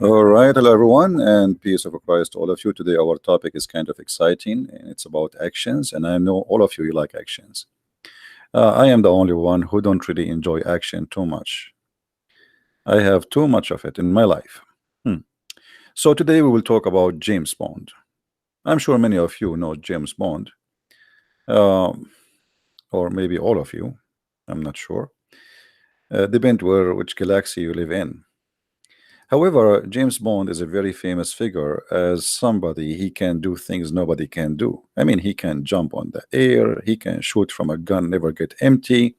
All right, hello everyone, and peace of Christ to all of you. Today, our topic is kind of exciting, and it's about actions. And I know all of you like actions. I am the only one who don't really enjoy action too much. I have too much of it in my life. Hmm. So today we will talk about James Bond. I'm sure many of you know James Bond, um, or maybe all of you. I'm not sure. Depend where which galaxy you live in. However, James Bond is a very famous figure as somebody he can do things nobody can do. I mean, he can jump on the air, he can shoot from a gun, never get empty.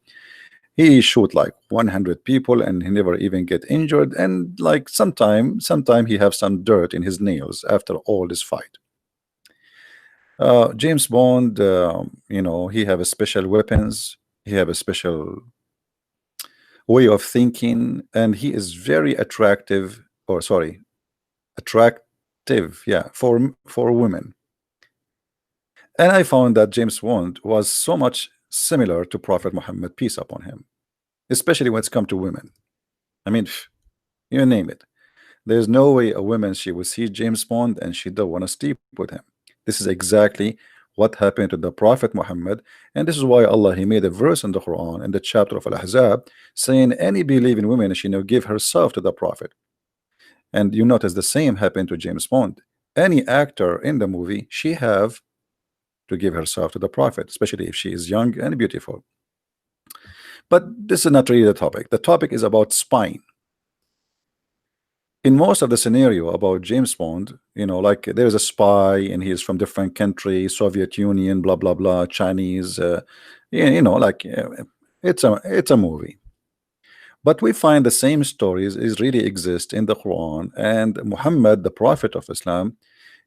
He shoot like 100 people and he never even get injured. And like sometime he have some dirt in his nails after all this fight. James Bond, he have a special weapons. He have a special way of thinking, and he is very attractive. Or sorry, attractive, yeah, for women. And I found that James Bond was so much similar to Prophet Muhammad, peace upon him, especially when it's come to women. I mean, you name it. There's no way a woman she will see James Bond and she don't want to sleep with him. This is exactly what happened to the Prophet Muhammad, and this is why Allah He made a verse in the Quran in the chapter of Al-Ahzab saying any believing woman she give herself to the Prophet. And you notice the same happened to James Bond. Any actor in the movie, she have to give herself to the Prophet, especially if she is young and beautiful. But this is not really the topic. The topic is about spying. In most of the scenario about James Bond, like there's a spy and he's from different country, Soviet Union, blah blah blah, Chinese, like it's a movie. But we find the same stories is really exist in the Quran, and Muhammad, the Prophet of Islam,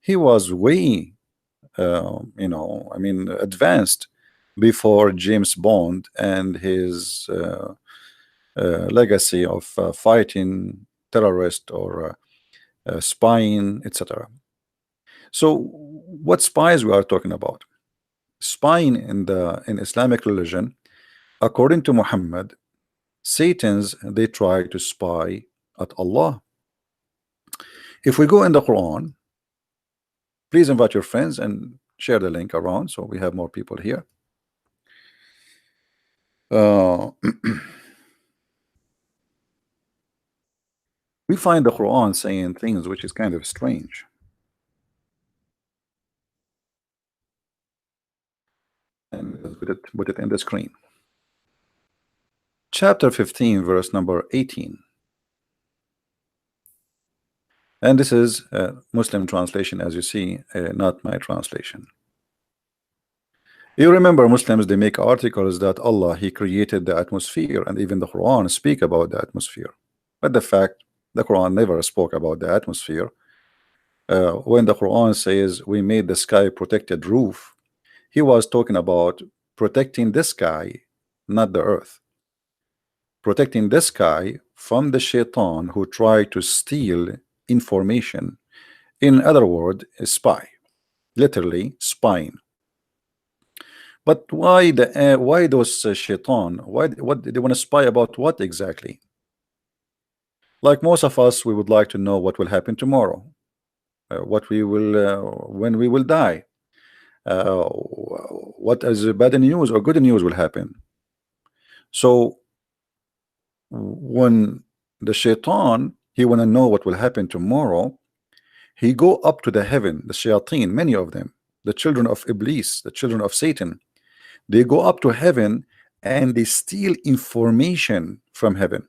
he was way, I mean, advanced before James Bond and his legacy of fighting terrorist or spying, etc. So, what spies we are talking about? Spying in Islamic religion, according to Muhammad, Satan's they try to spy at Allah. If we go in the Quran, please invite your friends and share the link around so we have more people here. Uh, we find the Quran saying things which is kind of strange. And let's put it in the screen. Chapter 15, verse number 18. And this is a Muslim translation, as you see, not my translation. You remember Muslims, they make articles that Allah, He created the atmosphere, and even the Quran speak about the atmosphere. But the fact, the Quran never spoke about the atmosphere. When the Quran says we made the sky protected roof, He was talking about protecting the sky, not the earth. Protecting the sky from the shaitan who try to steal information. In other words, a spy, literally spying. But why those shaitan? What they want to spy about? What exactly? Like most of us, we would like to know what will happen tomorrow, what we will when we will die, what is bad news or good news will happen. So when the shaitan he want to know what will happen tomorrow, he go up to the heaven. The shayateen, many of them, the children of Iblis, the children of Satan, they go up to heaven and they steal information from heaven.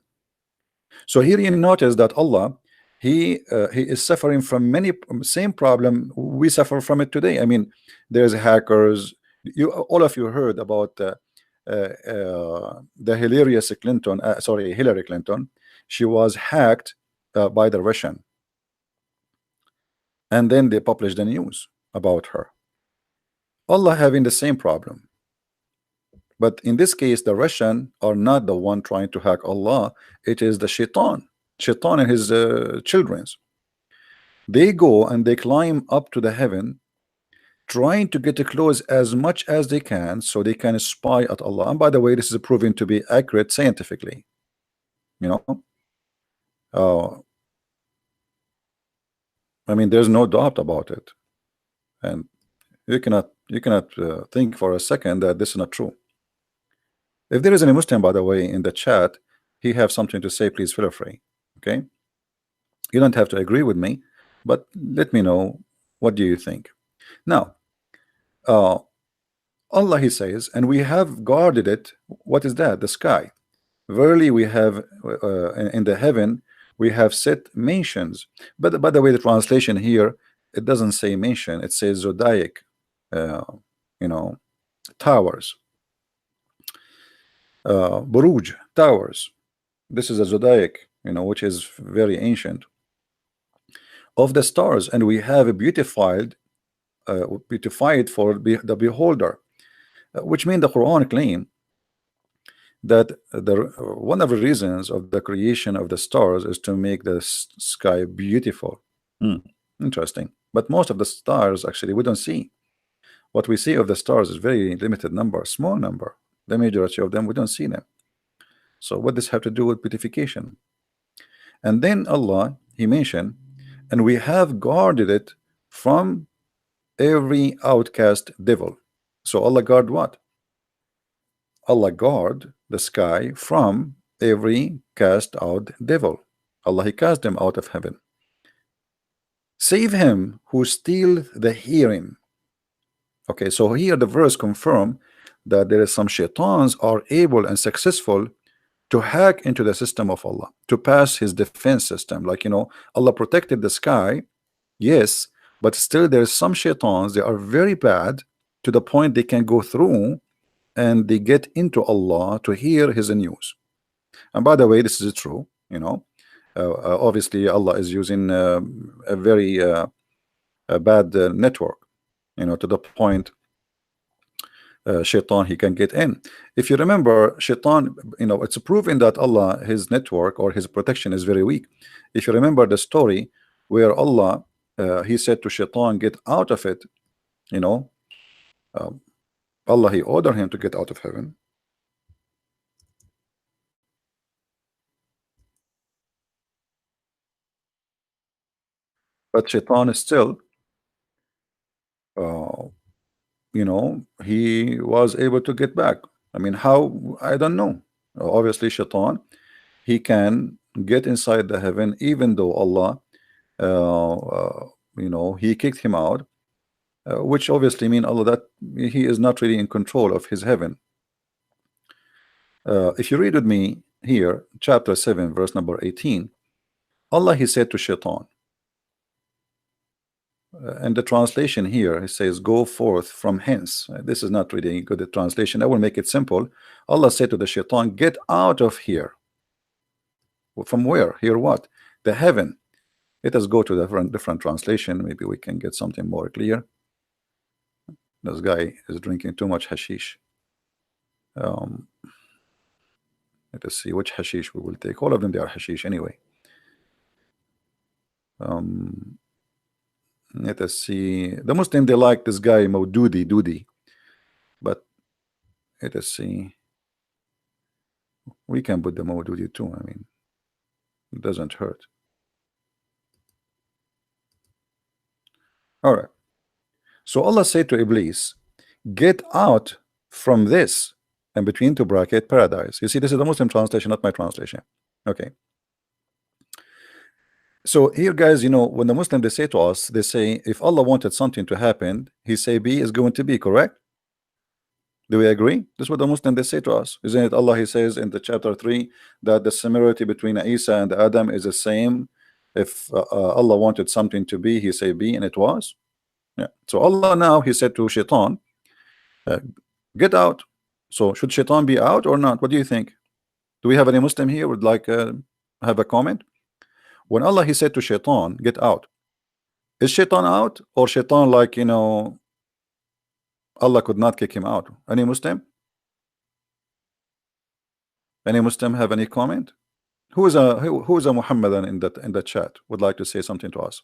So here you notice that Allah, he is suffering from many same problem we suffer from it today. I mean, there's hackers. You all of you heard about the hilarious Clinton, sorry, Hillary Clinton. She was hacked by the Russian, and then they published the news about her. Allah having the same problem. But in this case, the Russian are not the one trying to hack Allah. It is the shaitan and his childrens. They go and they climb up to the heaven, trying to get close as much as they can so they can spy at Allah. And by the way, this is proven to be accurate scientifically. You know, uh, I mean, there's no doubt about it, and you cannot think for a second that this is not true. If there is any Muslim, by the way, in the chat, he have something to say, please feel free. Okay, you don't have to agree with me, but let me know what do you think. Now, uh, Allah, he says, and we have guarded it. What is that? The sky. Verily, we have in the heaven we have set mentions. But by the way, the translation here, it doesn't say mention. It says zodiac, uh, you know, towers, buruj, towers. This is a zodiac, which is very ancient of the stars, and we have beautified for the beholder, which means the Quran claim that one of the reasons of the creation of the stars is to make the sky beautiful. Hmm, interesting. But most of the stars actually we don't see. What we see of the stars is very limited number, small number. The majority of them we don't see them. So what does have to do with beautification? And then Allah, he mentioned, and we have guarded it from every outcast devil. So Allah guard what? Allah guard the sky from every cast out devil. Allah, he cast them out of heaven. Save him who steal the hearing. Okay, so here the verse confirm that there is some shaitans are able and successful to hack into the system of Allah, to pass his defense system. Like, Allah protected the sky, yes, but still there's some shaitans, they are very bad to the point they can go through and they get into Allah to hear his news. And by the way, this is true, obviously Allah is using a very a bad network, to the point shaitan he can get in. If you remember, shaitan, it's proven that Allah, his network or his protection is very weak. If you remember the story where Allah he said to shaitan, get out of it, Allah, he ordered him to get out of heaven. But shaitan is still uh, he was able to get back. I mean, how? I don't know. Obviously shaitan, he can get inside the heaven even though Allah he kicked him out, which obviously mean Allah that he is not really in control of his heaven. If you read with me here, chapter 7 verse number 18, Allah, he said to shaitan, and the translation here, it says, go forth from hence. This is not really a good translation. I will make it simple. Allah said to the shaitan, get out of here. From where? Here what? The heaven. Let us go to the different translation. Maybe we can get something more clear. This guy is drinking too much hashish. Let us see which hashish we will take. All of them, they are hashish anyway. Let us see. The Muslim, they like this guy Maududi, but let us see. We can put the Maududi too. I mean, it doesn't hurt. All right. So Allah said to Iblis, get out from this, and between two bracket paradise. You see, this is the Muslim translation, not my translation. Okay. So here, guys, when the Muslim they say to us, they say if Allah wanted something to happen, he say B is going to be, correct? Do we agree? This is what the Muslim they say to us. Isn't it Allah, he says in the chapter 3 that the similarity between Isa and Adam is the same. If Allah wanted something to be, he say be, and it was. Yeah. So Allah now, he said to shaitan, get out. So should shaitan be out or not? What do you think? Do we have any Muslim here would like have a comment? When Allah, he said to shaitan, get out, is shaitan out, or shaitan, like, Allah could not kick him out? Any Muslim? Any Muslim have any comment? Who is a Muhammadan in that chat would like to say something to us?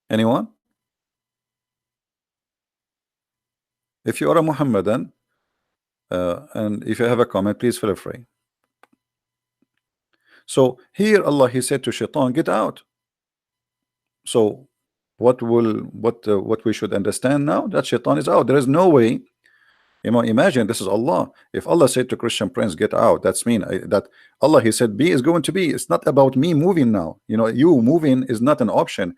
Anyone? If you are a Muhammadan and if you have a comment, please feel free. So here Allah he said to Shaitan, get out. So what we should understand now, that Shaitan is out. There is no way. Imagine this is Allah. If Allah said to Christian Prince, get out, that's mean that Allah he said be is going to be. It's not about me moving now. You moving is not an option.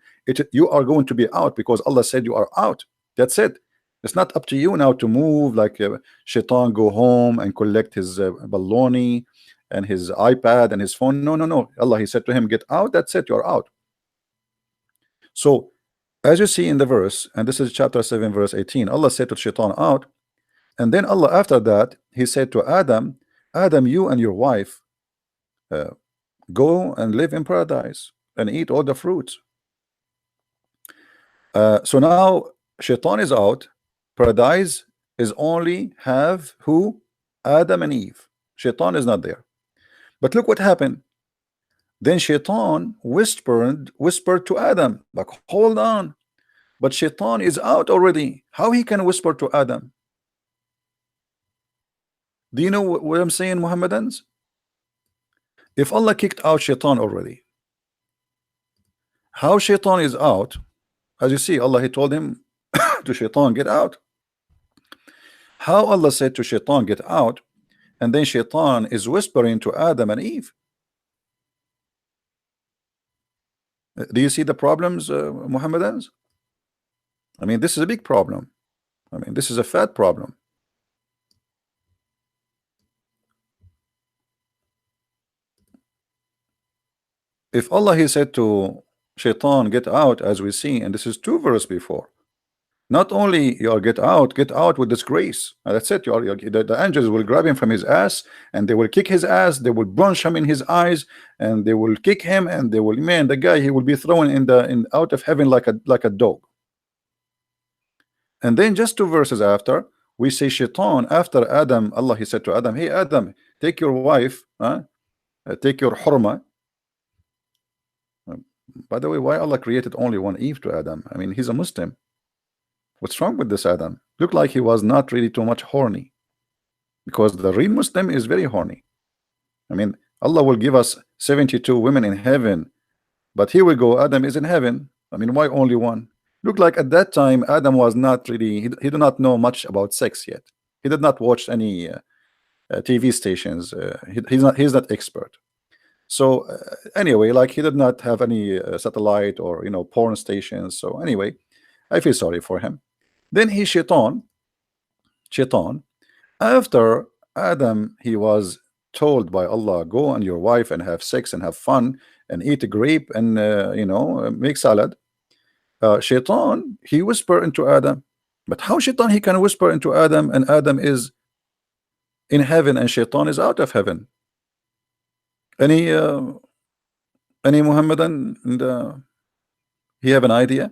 You are going to be out because Allah said you are out. That's it. It's not up to you now to move like Shaitan go home and collect his baloney and his iPad and his phone. No, no, no. Allah he said to him, get out. That's it. You're out. So as you see in the verse, and this is chapter 7 verse 18, Allah said to Shaitan, out. And then Allah after that he said to Adam, Adam, you and your wife uh, go and live in paradise and eat all the fruits. So now Shaitan is out. Paradise is only have who? Adam and Eve. Shaitan is not there. But look what happened. Then Shaitan whispered to Adam, like, hold on, but Shaitan is out already. How he can whisper to Adam? Do you know what I'm saying, Muhammadans? If Allah kicked out Shaitan already, how Shaitan is out? As you see, Allah he told him to Shaitan, get out. How Allah said to Shaitan, get out, and then Shaitan is whispering to Adam and Eve. Do you see the problems, Muhammadans? I mean, this is a big problem. I mean, this is a fat problem. If Allah he said to Shaitan, get out, as we see, and this is 2 verses before, not only you are get out with disgrace. That's it. The angels will grab him from his ass and they will kick his ass. They will bunch him in his eyes and they will kick him and they will, man, the guy, he will be thrown out of heaven like a dog. And then just 2 verses after, we say Shaitan after Adam. Allah he said to Adam, hey Adam, take your wife, take your hurma. By the way, why Allah created only one Eve to Adam? I mean, he's a Muslim. What's wrong with this Adam? Looked like he was not really too much horny, because the real Muslim is very horny. I mean, Allah will give us 72 women in heaven, but here we go, Adam is in heaven. I mean, why only one? Look like at that time Adam was not really, he did not know much about sex yet. He did not watch any TV stations. He's not expert. So anyway, like he did not have any satellite or porn stations. So anyway, I feel sorry for him. Then he Shaitan, after Adam, he was told by Allah, go and your wife and have sex and have fun and eat a grape and make salad. Shaitan, he whispered into Adam. But how Shaitan he can whisper into Adam and Adam is in heaven and Shaitan is out of heaven? Any Muhammadan, and he have an idea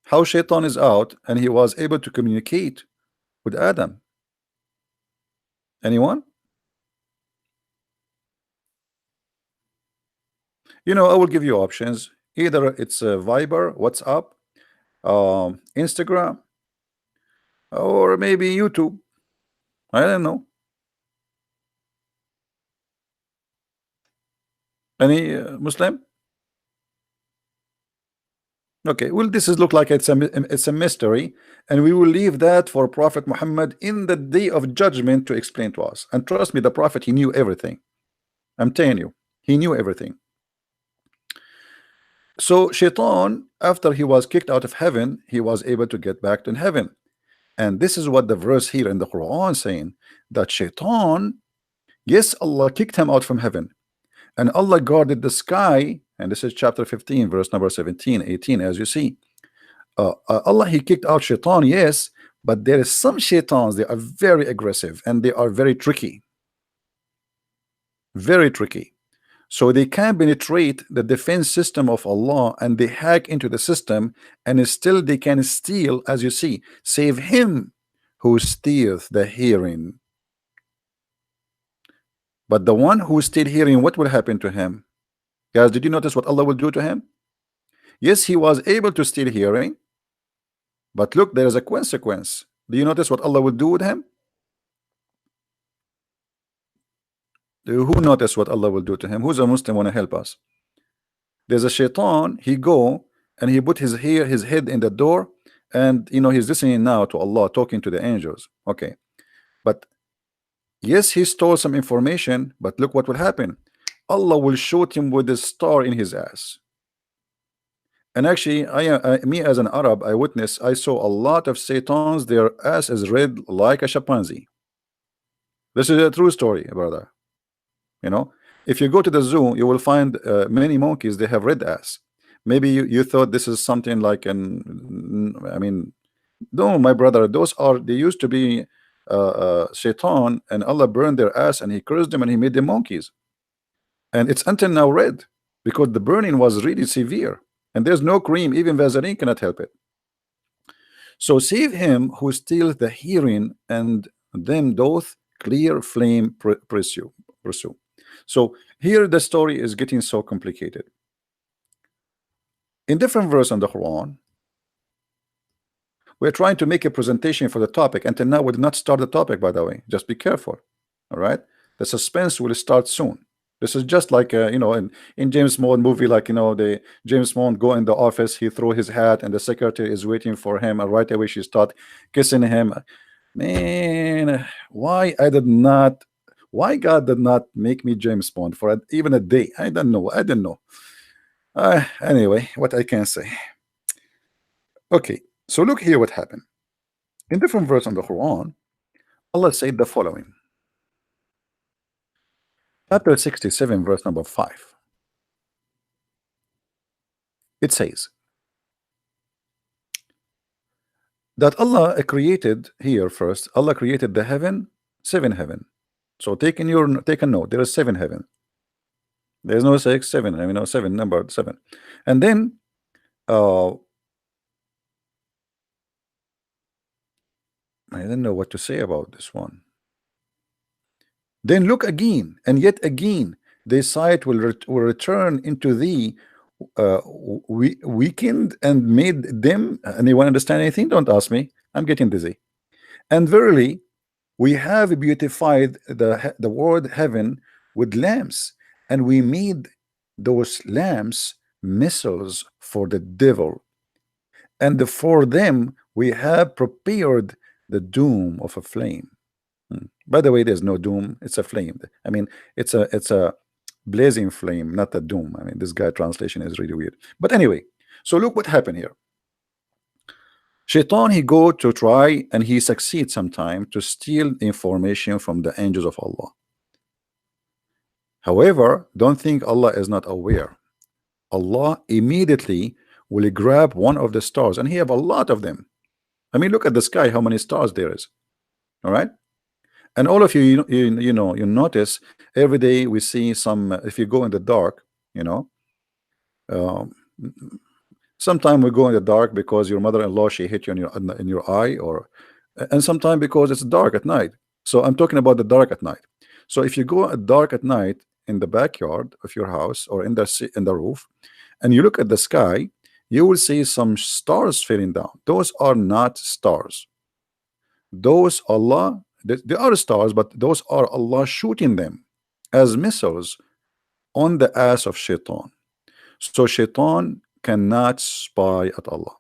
how Shaitan is out and he was able to communicate with Adam? Anyone? I will give you options. Either it's Viber, WhatsApp, Instagram, or maybe YouTube. I don't know. Any Muslim? Okay, well, this is look like it's a mystery, and we will leave that for Prophet Muhammad in the day of judgment to explain to us. And trust me, the Prophet, he knew everything. I'm telling you, he knew everything. So Shaitan, after he was kicked out of heaven, he was able to get back to heaven. And this is what the verse here in the Quran saying, that Shaitan, yes, Allah kicked him out from heaven, and Allah guarded the sky. And this is chapter 15 verse number 17, 18, as you see. Allah he kicked out Shaitan, yes, but there is some Shaitans, they are very aggressive and they are very tricky, so they can penetrate the defense system of Allah and they hack into the system, and still they can steal, as you see, save him who steals the hearing. But the one who steals hearing, what will happen to him? Guys, did you notice what Allah will do to him? Yes, he was able to steal hearing, but look, there is a consequence. Do you notice what Allah will do with him? Who noticed what Allah will do to him? Who's a Muslim want to help us? There's a shaitan. He go and he put his head in the door, and he's listening now to Allah talking to the angels. Okay, but yes, he stole some information, but look what will happen. Allah will shoot him with a star in his ass. And actually, me as an Arab, I saw a lot of Satans. Their ass is red like a chimpanzee. This is a true story, brother. If you go to the zoo, you will find many monkeys. They have red ass. Maybe you thought this is something like I mean, no, my brother. They used to be Shaitan, and Allah burned their ass, and He cursed them, and He made them monkeys. And it's until now red because the burning was really severe, and there's no cream. Even Vaseline cannot help it. So save him who steals the hearing, and them doth clear flame pursue. So here the story is getting so complicated. In different verse in the Quran, we're trying to make a presentation for the topic. Until now, we did not start the topic, by the way. Just be careful. All right, the suspense will start soon. This is just like in James Bond movie, like the James Bond go in the office, he throw his hat, and the secretary is waiting for him, and right away she start kissing him. Man, why God did not make me James Bond for even a day? I don't know. Anyway, what I can say. Okay, so look here what happened. In different verse on the Quran, Allah said the following. Chapter 67, verse number 5. It says that Allah created here first. Allah created the heaven, 7 heaven. So take a note. There is 7 heaven. There's no 6, 7. I mean, no 7, number 7. And then I don't know what to say about this one. Then look again, and yet again, their sight will return into thee, weakened and made them. Anyone understand anything? Don't ask me. I'm getting dizzy. And verily, we have beautified the word heaven with lamps, and we made those lamps missiles for the devil, and for them we have prepared the doom of a flame. By the way, there's no doom, it's a flame. I mean, it's a blazing flame, not a doom. I mean, this guy translation is really weird. But anyway, so look what happened here. Shaitan, he go to try, and he succeeds sometime to steal information from the angels of Allah. However, don't think Allah is not aware. Allah immediately will grab one of the stars, and he have a lot of them. I mean, look at the sky, how many stars there is. All right. And all of you, you notice every day we see some. If you go in the dark, sometime we go in the dark because your mother-in-law, she hit you in your eye, and sometime because it's dark at night. So I'm talking about the dark at night. So if you go at dark at night in the backyard of your house or in the roof, and you look at the sky, you will see some stars falling down. Those are not stars. Those Allah. They are stars, but those are Allah shooting them as missiles on the ass of Shaitan. So Shaitan cannot spy at Allah.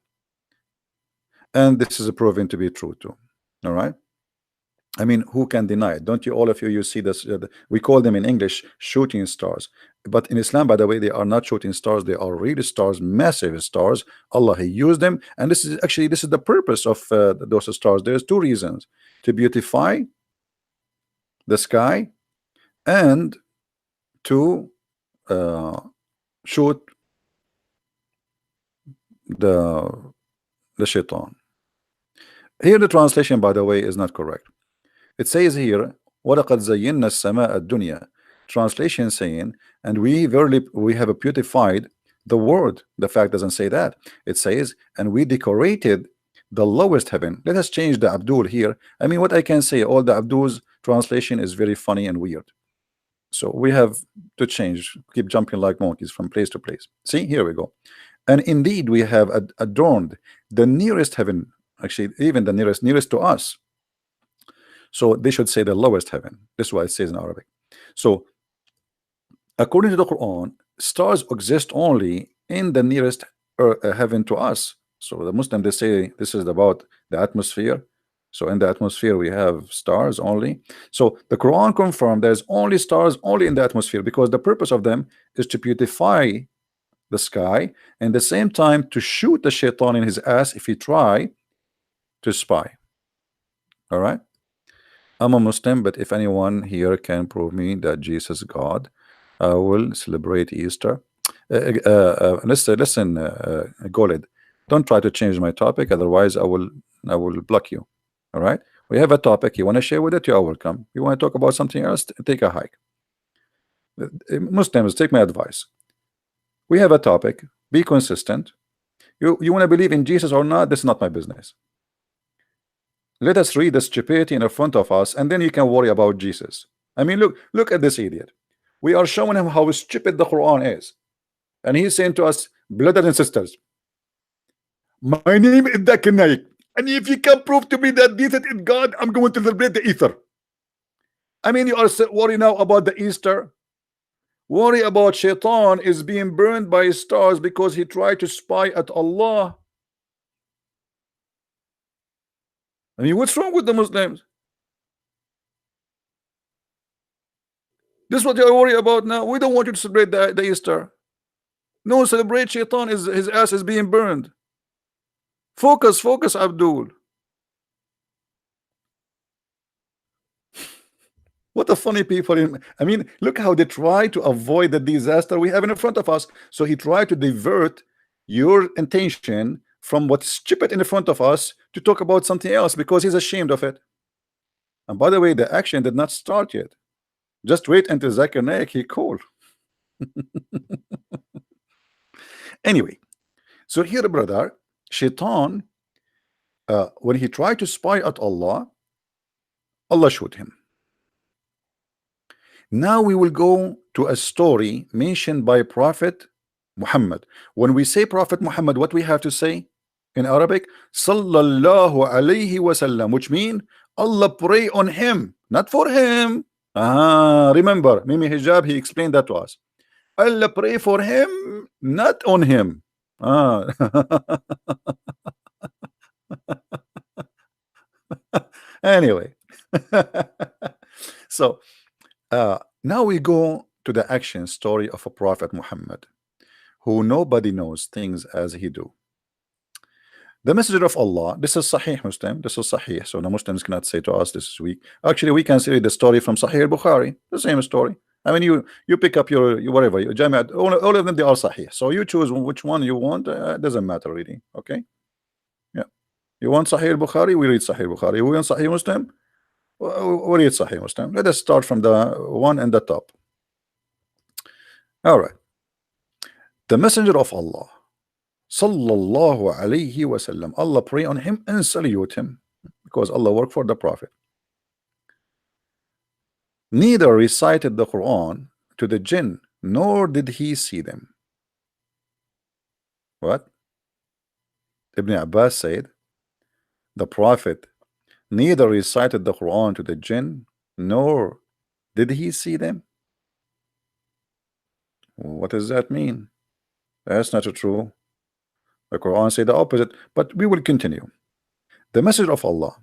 And this is proven to be true too. All right. I mean, who can deny it? Don't you, all of you see this? We call them in English shooting stars. But in Islam, by the way, they are not shooting stars. They are real stars, massive stars. Allah, He used them. And this is the purpose of those stars. There's 2 reasons: to beautify the sky and to shoot the Shaitan. Here the translation, by the way, is not correct. It says here, وَلَقَدْ زَيِّنَّا السَّمَاءَ الدُّنْيَا. Translation saying, and we have beautified the word. The fact doesn't say that. It says, and we decorated the lowest heaven. Let us change the Abdul here. I mean, what I can say, all the Abdul's translation is very funny and weird. So we have to change, keep jumping like monkeys from place to place. See, here we go. And indeed, we have adorned the nearest heaven, actually, even the nearest to us. So they should say the lowest heaven. This is what it says in Arabic. So According to the Quran, stars exist only in the nearest heaven to us. So the Muslim, they say this is about the atmosphere. So in the atmosphere we have stars only. So the Quran confirmed there's only stars only in the atmosphere, because the purpose of them is to beautify the sky, and at the same time to shoot the shaitan in his ass if he try to spy. All right. I'm a Muslim, but if anyone here can prove me that Jesus is God, I will celebrate Easter. Listen, Golid, don't try to change my topic, otherwise I will block you. All right. We have a topic. You want to share with it, you are welcome. You want to talk about something else, take a hike. Muslims, take my advice. We have a topic. Be consistent. You want to believe in Jesus or not? This is not my business. Let us read the stupidity in front of us, and then you can worry about Jesus. I mean, look at this idiot. We are showing him how stupid the Quran is, and he's saying to us, brothers and sisters, my name is Zakir Naik, and if you can prove to me that Jesus is God, I'm going to celebrate the Easter. I mean, you are worried now about the Easter. Worry about Shaitan is being burned by stars because he tried to spy at Allah. I mean, what's wrong with the Muslims? This is what you're worried about now. We don't want you to celebrate the Easter. No, celebrate Shaitan, is his ass is being burned. Focus, Abdul. What a funny people. I mean, look how they try to avoid the disaster we have in front of us. So he tried to divert your attention from what's stupid in front of us to talk about something else because he's ashamed of it. And by the way, the action did not start yet. Just wait until Zakir Naik he called. Anyway, so here, brother, Shaitan, when he tried to spy at Allah, Allah showed him. Now we will go to a story mentioned by Prophet Muhammad. When we say Prophet Muhammad, what we have to say in Arabic? Sallallahu alayhi wasallam, which means Allah pray on him, not for him. Remember, Mimi Hijab, he explained that to us. Allah pray for him, not on him. Anyway, so now we go to the action story of a Prophet Muhammad, who nobody knows things as he do. The messenger of Allah, this is Sahih Muslim, this is Sahih, so the Muslims cannot say to us this is weak. Actually, we can see the story from Sahih Bukhari, the same story. I mean, you pick up your whatever, your Jamiat, all of them, they are Sahih. So you choose which one you want, doesn't matter really, okay? Yeah. You want Sahih Bukhari, we read Sahih Bukhari. You want Sahih Muslim, we read Sahih Muslim. Let us start from the one in the top. All right. The messenger of Allah, sallallahu alayhi wasallam, Allah pray on him and salute him, because Allah worked for the Prophet, neither recited the Quran to the jinn, nor did he see them. What? Ibn Abbas said, the Prophet neither recited the Quran to the jinn, nor did he see them. What does that mean? That's not true. The Quran said the opposite, but we will continue. The messenger of Allah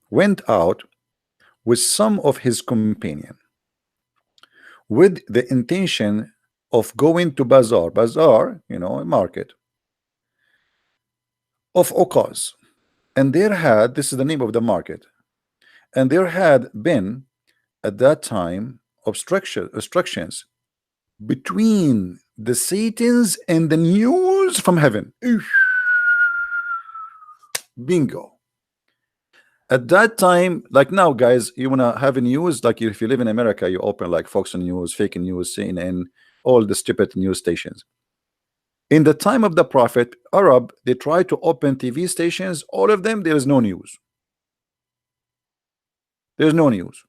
went out with some of his companion with the intention of going to bazaar, you know, a market of Uqaz, and there had, this is the name of the market, and there had been at that time obstructions between the Satans and the news from heaven. Bingo. At that time, like now, guys, you wanna have a news, like if you live in America, you open like Fox News, fake news, CNN, all the stupid news stations. In the time of the Prophet, Arab, they tried to open TV stations, all of them, there is no news. There's no news.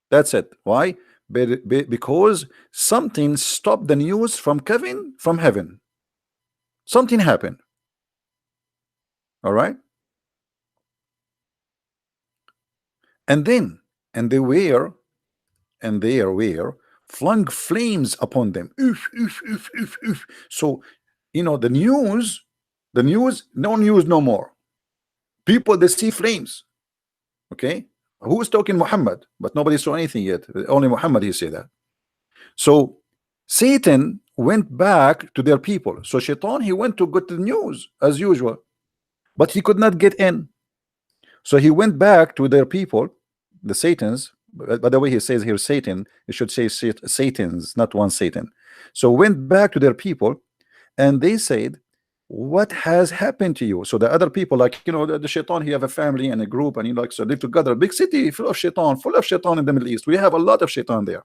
That's it. Why? Because something stopped the news from coming from heaven. Something happened. All right. And then, and they were flung flames upon them. Oof, oof, oof, oof, oof. So, the news, no news no more. People, they see flames. Okay, who is talking? Muhammad, but nobody saw anything yet. Only Muhammad he say that. So Satan went back to their people. So Shaitan, he went to get the news as usual, but he could not get in. So he went back to their people, the Satans. By the way, he says here Satan. It should say Satans, not one Satan. So went back to their people, and they said, "What has happened to you?" So the other people, like the Shaitan, he have a family and a group, and he likes to live together. A big city full of Shaitan in the Middle East. We have a lot of Shaitan there.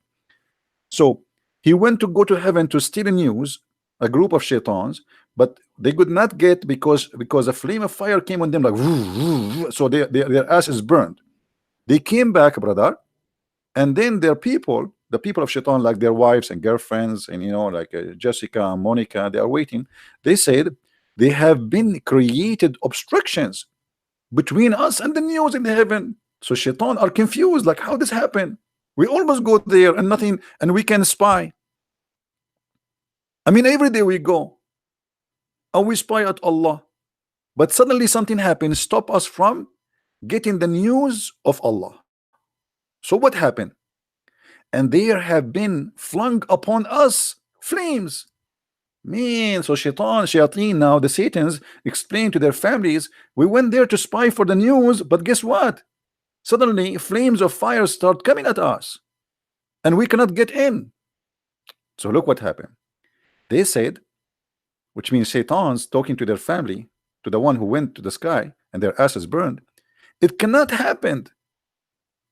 So he went to go to heaven to steal news, a group of shaitans, but they could not get because a flame of fire came on them like so their ass is burned. They came back, brother, and then their people, the people of shaitan, like their wives and girlfriends, and like Jessica and Monica, they are waiting. They said they have been created obstructions between us and the news in heaven. So shaitan are confused, like how this happened. We almost go there and nothing, and we can spy. I mean, every day we go and we spy at Allah, but suddenly something happens, stop us from getting the news of Allah. So what happened? And there have been flung upon us flames. Man, so shayateen now, the Satans explain to their families, we went there to spy for the news, but guess what? Suddenly flames of fire start coming at us, and we cannot get in. So look what happened. They said, which means shaitans talking to their family, to the one who went to the sky and their asses burned, it cannot happen.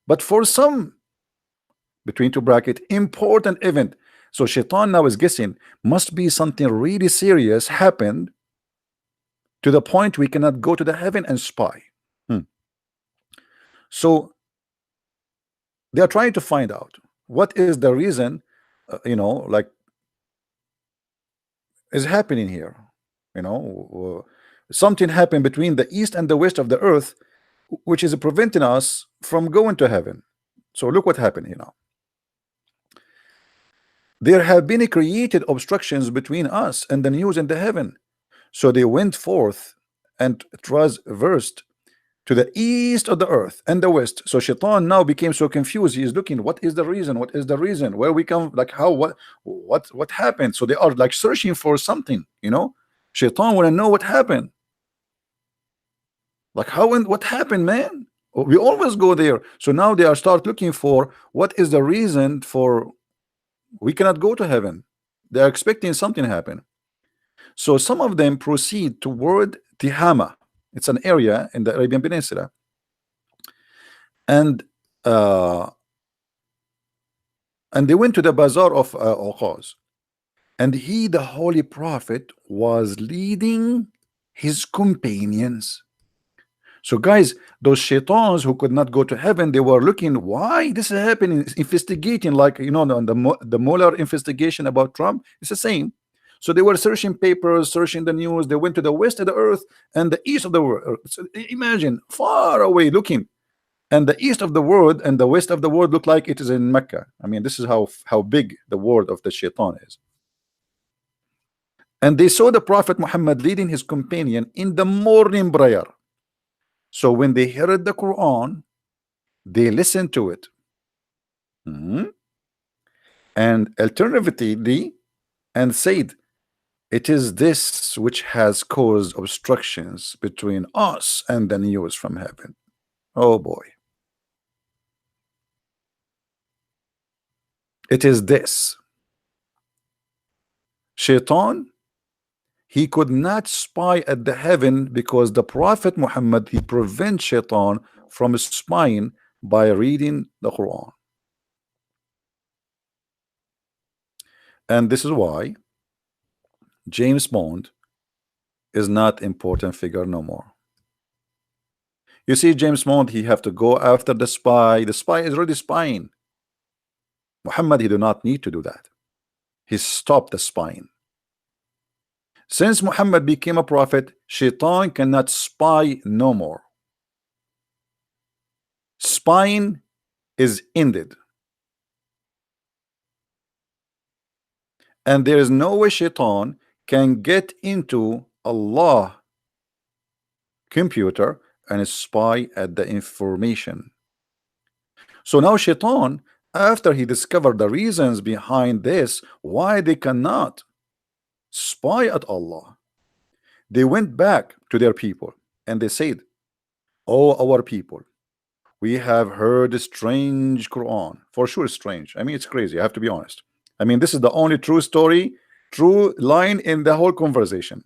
But for some, between two bracket, important event. So shaitan now is guessing, must be something really serious happened to the point we cannot go to the heaven and spy. So they are trying to find out what is the reason, like is happening here. Something happened between the east and the west of the earth, which is preventing us from going to heaven. So look what happened here now. There have been created obstructions between us and the news in the heaven. So they went forth and traversed to the east of the earth and the west. So Shaitan now became so confused. He is looking, what is the reason? What is the reason? Where we come, like how, what happened? So they are like searching for something, Shaitan want to know what happened. Like how and what happened, man? We always go there. So now they are start looking for what is the reason for we cannot go to heaven. They are expecting something happen. So some of them proceed toward Tihama. It's an area in the Arabian Peninsula, and they went to the bazaar of Uqaz, and he, the holy prophet, was leading his companions. So guys, those shaitans who could not go to heaven, they were looking why this is happening, investigating, like the Mueller investigation about Trump. It's the same. So they were searching papers, searching the news. They went to the west of the earth and the east of the world. So imagine, far away looking, and the east of the world and the west of the world look like it is in Mecca. I mean, this is how big the world of the shaitan is. And they saw the Prophet Muhammad leading his companion in the morning prayer. So when they heard the Quran, they listened to it. And alternatively, and said, it is this which has caused obstructions between us and the news from heaven. Oh boy. It is this. Shaitan, he could not spy at the heaven because the Prophet Muhammad, he prevents shaitan from spying by reading the Quran. And this is why James Bond is not important figure no more. You see, James Bond, he have to go after the spy. The spy is already spying. Muhammad, he do not need to do that. He stopped the spying. Since Muhammad became a prophet, shaitan cannot spy no more. Spying is ended. And there is no way shaitan can get into Allah computer and spy at the information. So now shaitan, after he discovered the reasons behind this, why they cannot spy at Allah, they went back to their people and they said, "Oh, our people, we have heard a strange Quran." For sure, strange. I mean, it's crazy. I have to be honest. I mean, this is the only true story, true line in the whole conversation,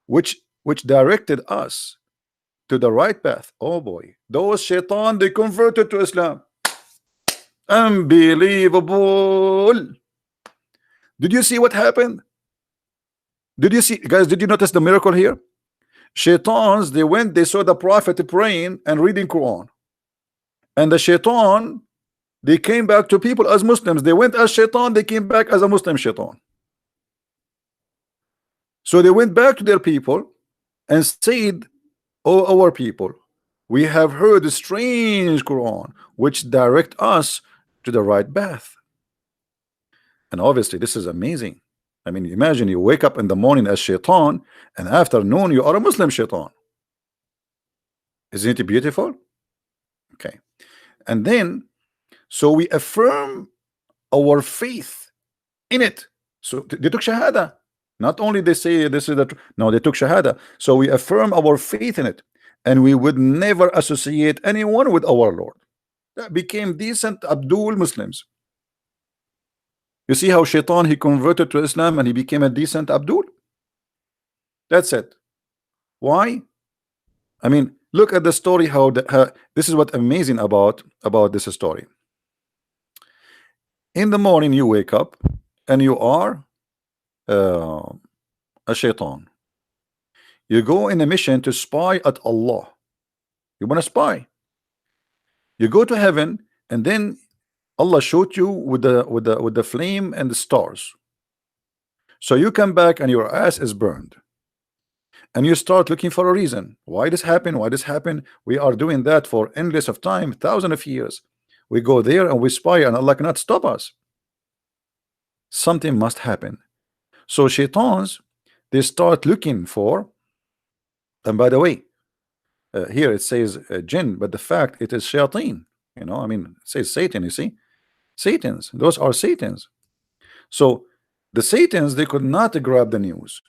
which directed us to the right path. Oh boy, those shaitan, they converted to Islam. Unbelievable. Did you see what happened? Did you see, guys? Did you notice the miracle here? Shaitans, they went, they saw the prophet praying and reading Quran, and the shaitan, they came back to people as Muslims. They went as shaitan, they came back as a Muslim shaitan. So they went back to their people and said, "Oh, our people, we have heard a strange Quran which direct us to the right path." And obviously this is amazing. I mean, imagine you wake up in the morning as shaitan, and afternoon you are a Muslim shaitan. Isn't it beautiful? Okay. And then, so we affirm our faith in it. So they took shahada. Not only they say this is the no, they took shahada. So we affirm our faith in it, and we would never associate anyone with our Lord. That became decent Abdul Muslims. You see how shaitan, he converted to Islam and he became a decent Abdul. That's it. Why? I mean, look at the story. How this is what amazing about this story. In the morning you wake up and you are a shaitan. You go in a mission to spy at Allah. You want to spy. You go to heaven, and then Allah showed you with the flame and the stars. So you come back and your ass is burned. And you start looking for a reason. Why this happened? Why this happened? We are doing that for endless of time, thousands of years. We go there and we spy, and Allah cannot stop us. Something must happen. So shaitans, they start looking for, and by the way, here it says jinn, but the fact it is shayateen. You know, I mean, it says Satan, you see? Satans, those are Satans. So the Satans, they could not grab the news.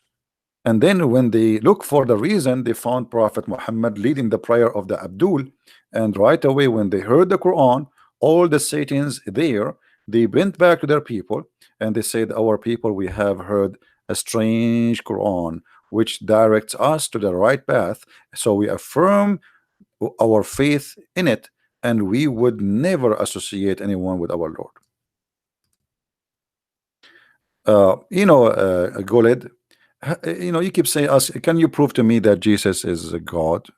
And then when they look for the reason, they found Prophet Muhammad leading the prayer of the Abdul. And right away, when they heard the Quran, all the Satans there, they went back to their people and they said, "Our people, we have heard a strange Quran which directs us to the right path. So we affirm our faith in it, and we would never associate anyone with our Lord." Goled, you keep saying us, can you prove to me that Jesus is a God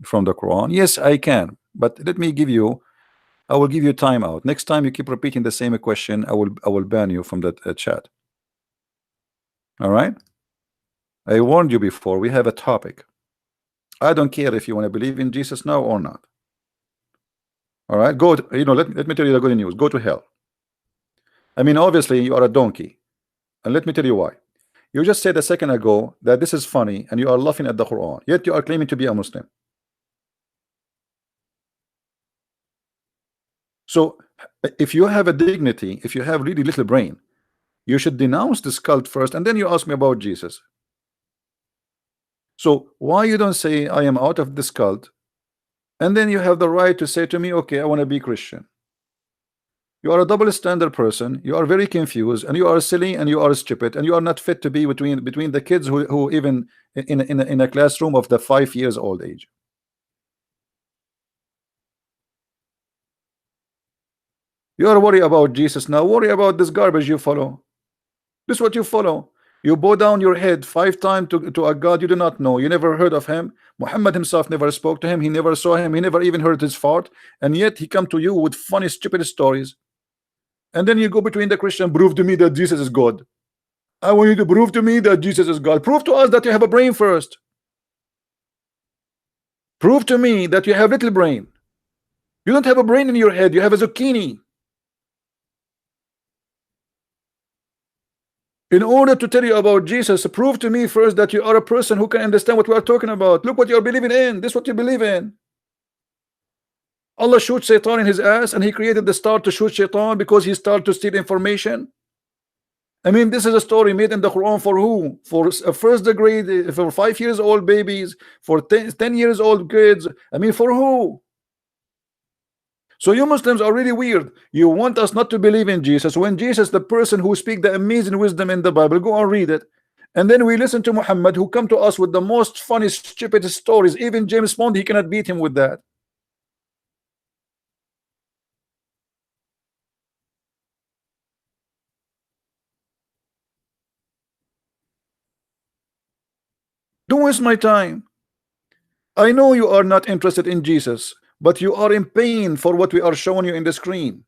from the Quran? Yes, I can, but let me give you, I will give you time out. Next time you keep repeating the same question, I will ban you from that chat. All right, I warned you before. We have a topic. I don't care if you want to believe in Jesus now or not. All right, go to, let me tell you the good news. Go to hell. I mean, obviously you are a donkey, and let me tell you why. You just said a second ago that this is funny and you are laughing at the Quran, yet you are claiming to be a Muslim. So if you have a dignity, if you have really little brain, you should denounce this cult first, and then you ask me about Jesus. So why you don't say I am out of this cult, and then you have the right to say to me, okay, I want to be Christian. You are a double standard person. You are very confused, and you are silly, and you are stupid, and you are not fit to be between the kids who even in a classroom of the 5 years old age. You are worried about Jesus now. Worry about this garbage you follow. This is what you follow. You bow down your head 5 times to a God you do not know. You never heard of him. Muhammad himself never spoke to him. He never saw him. He never even heard his fart. And yet he come to you with funny, stupid stories. And then you go between the Christian, prove to me that Jesus is God. I want you to prove to me that Jesus is God. Prove to us that you have a brain first. Prove to me that you have little brain. You don't have a brain in your head. You have a zucchini. In order to tell you about Jesus, prove to me first that you are a person who can understand what we are talking about. Look what you are believing in. This is what you believe in. Allah shoots Shaitan in his ass, and he created the star to shoot Shaitan because he started to steal information. I mean, this is a story made in the Quran for who? For a first degree, for 5 years old babies, for 10 years old kids. I mean, for who? So you Muslims are really weird. You want us not to believe in Jesus when Jesus, the person who speaks the amazing wisdom in the Bible, go and read it. And then we listen to Muhammad, who come to us with the most funny, stupid stories. Even James Bond, he cannot beat him with that. Don't waste my time. I know you are not interested in Jesus, but you are in pain for what we are showing you in the screen.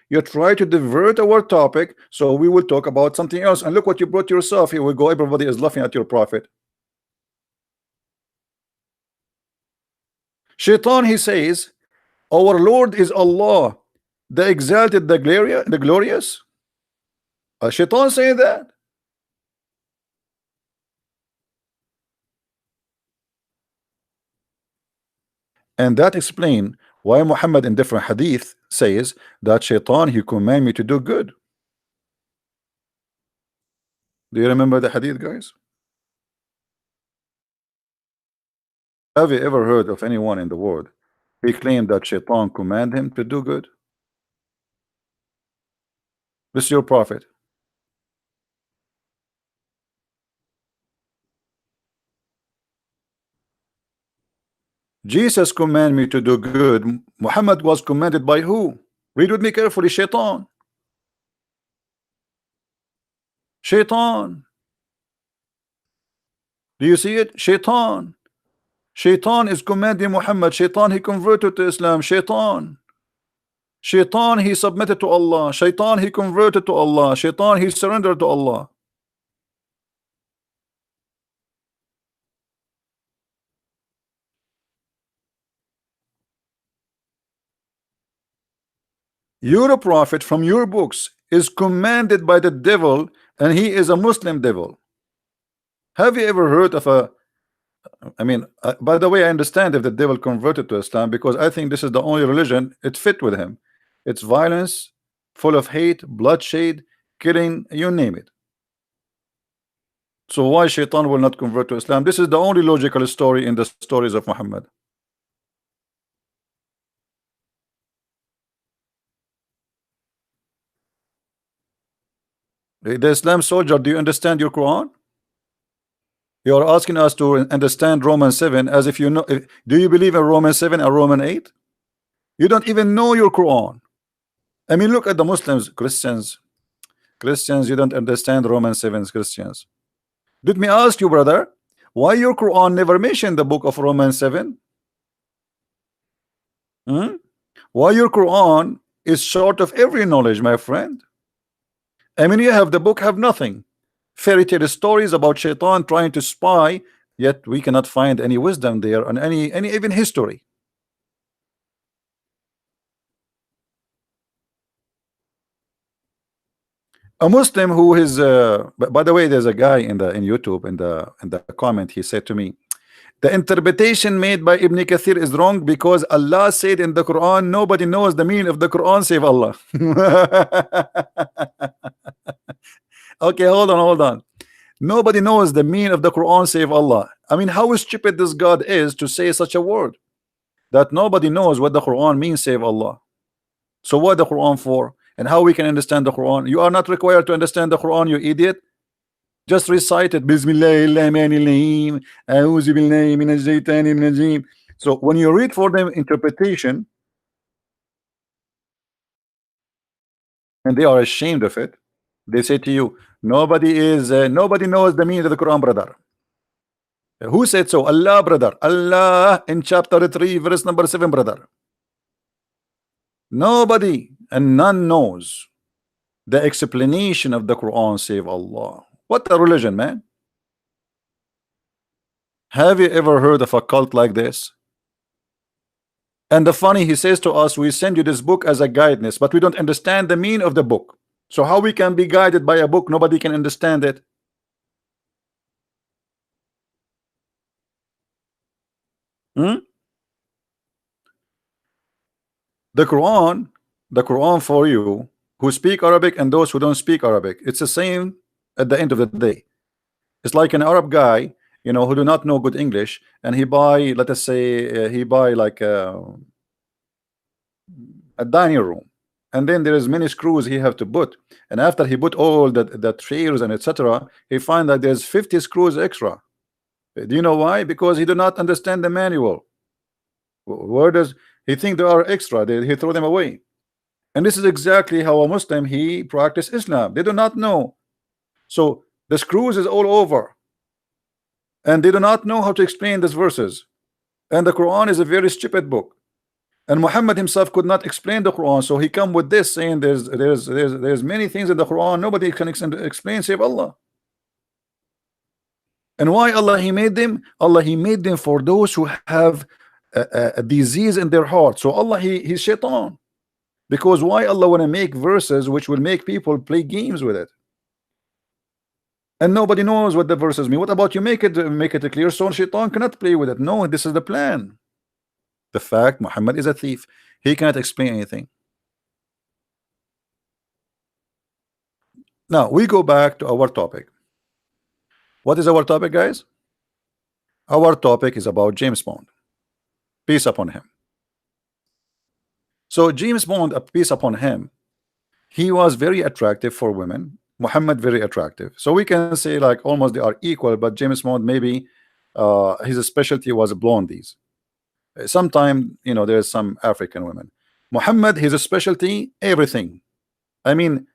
You try to divert our topic, so we will talk about something else. And look what you brought yourself. Here we go. Everybody is laughing at your prophet. Shaitan, he says, our Lord is Allah, the exalted, the glorious. Shaitan saying that. And that explain why Muhammad in different hadith says that Shaitan, he command me to do good. Do you remember the hadith, guys? Have you ever heard of anyone in the world he claimed that Shaitan command him to do good? This is your prophet. Jesus command me to do good. Muhammad was commanded by who? Read with me carefully. Shaitan. Shaitan. Do you see it? Shaitan. Shaitan is commanding Muhammad. Shaitan, he converted to Islam. Shaitan. Shaitan, he submitted to Allah. Shaitan, he converted to Allah. Shaitan, he surrendered to Allah. Your prophet from your books is commanded by the devil, and he is a Muslim devil. Have you ever heard of a I mean, by the way, I understand if the devil converted to Islam, because I think this is the only religion it fit with him. It's violence, full of hate, bloodshed, killing, you name it. So why Shaitan will not convert to Islam? This is the only logical story in the stories of Muhammad. The Islam soldier, do you understand your Quran? You are asking us to understand Romans 7 as if you know. Do you believe in Romans 7 and Romans 8? You don't even know your Quran. I mean, look at the Muslims, Christians, you don't understand Romans 7, Christians. Let me ask you, brother, why your Quran never mentioned the book of Romans 7? Why your Quran is short of every knowledge, my friend? I mean, you have the book, have nothing. Fairy tale stories about Shaitan trying to spy, yet we cannot find any wisdom there and any even history. A Muslim who is by the way, there's a guy in YouTube in the comment, he said to me, the interpretation made by Ibn Kathir is wrong because Allah said in the Quran nobody knows the meaning of the Quran save Allah. Okay, hold on. Nobody knows the meaning of the Quran save Allah. I mean, how stupid this God is to say such a word, that nobody knows what the Quran means save Allah. So what the Quran for? And how we can understand the Quran? You are not required to understand the Quran, you idiot. Just recite it. Bismillahirrahmanirrahim. A'udhu billahi minash shaitanir rajim. So when you read for them interpretation, and they are ashamed of it, they say to you, nobody knows the meaning of the Quran, brother. Who said so? Allah, brother. Allah in chapter 3, verse number 7, brother. Nobody and none knows the explanation of the Quran save Allah. What a religion, man. Have you ever heard of a cult like this? And the funny, he says to us, we send you this book as a guidance, but we don't understand the meaning of the book. So how we can be guided by a book nobody can understand it? Hmm? The Quran, the Quran for you who speak Arabic and those who don't speak Arabic, it's the same at the end of the day. It's like an Arab guy, you know, who do not know good English, and he buy, let us say, he buy like a dining room, and then there is many screws he have to put, and after he put all the chairs and etc., he find that there's 50 screws extra. Do you know why? Because he do not understand the manual. Where does he think there are extra? He throw them away. And this is exactly how a Muslim he practice Islam. They do not know. So the screws is all over, and they do not know how to explain these verses. And the Quran is a very stupid book. And Muhammad himself could not explain the Quran, so he come with this saying there's many things in the Quran nobody can explain save Allah. And why Allah he made them? Allah he made them for those who have a disease in their heart. So Allah he's shaitan. Because why Allah want to make verses which will make people play games with it? And nobody knows what the verses mean. What about you make it clear so shaitan cannot play with it? No, this is the plan. The fact Muhammad is a thief. He cannot explain anything. Now we go back to our topic. What is our topic, guys? Our topic is about James Bond. Peace upon him. So James Bond, a peace upon him, he was very attractive for women. Muhammad very attractive. So we can say like almost they are equal, but James Bond maybe his specialty was blondies. Sometime you know there's some African women. Muhammad his specialty everything. I mean,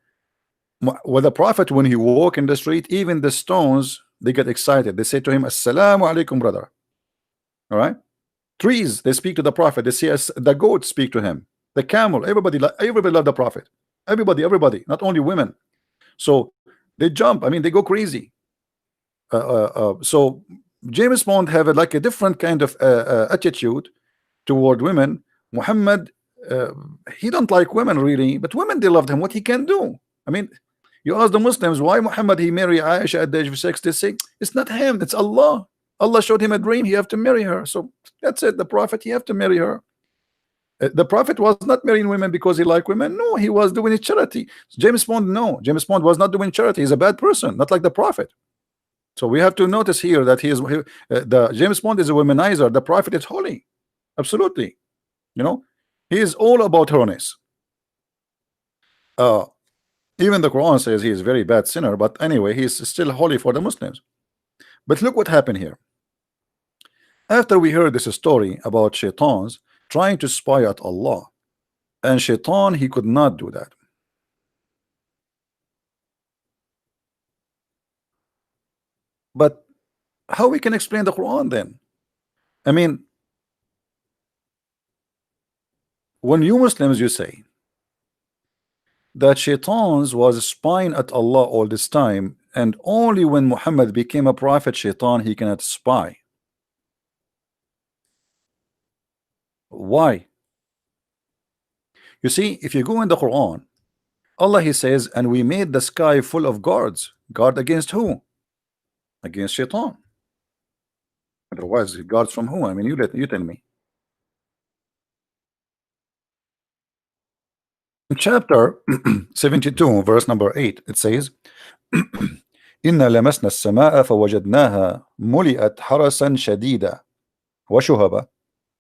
with the Prophet when he walk in the street, even the stones they get excited. They say to him, "Assalamu alaikum, brother." All right. Trees they speak to the Prophet. They see us. The goats speak to him. The camel. Everybody love the Prophet. Everybody, not only women. So they jump. I mean, they go crazy. So James Bond have like a different kind of attitude toward women. Muhammad, he don't like women really, but women they loved him. What he can do? I mean, you ask the Muslims why Muhammad he marry Aisha at the age of 6. They say it's not him, it's Allah. Allah showed him a dream. He have to marry her. So that's it. The Prophet he have to marry her. The Prophet was not marrying women because he liked women. No, he was doing it charity. James Bond, no, James Bond was not doing charity. He's a bad person, not like the Prophet. So we have to notice here that the James Bond is a womanizer. The Prophet is holy, absolutely. You know, he is all about holiness. Even the Quran says he is a very bad sinner, but anyway, he is still holy for the Muslims. But look what happened here. After we heard this story about shaitans trying to spy at Allah, and shaitan he could not do that. But how we can explain the Quran then? I mean, when you Muslims you say that shaitans was spying at Allah all this time, and only when Muhammad became a prophet, shaitan he cannot spy. Why? You see, if you go in the Quran, Allah he says, and we made the sky full of guards. Guard against who? Against shaitan. Otherwise, guards from who? I mean, you tell me. In chapter 72, verse number 8, it says, إنا لمسنا السماء فوجدناها ملئت حرسا شديدا وشهبا.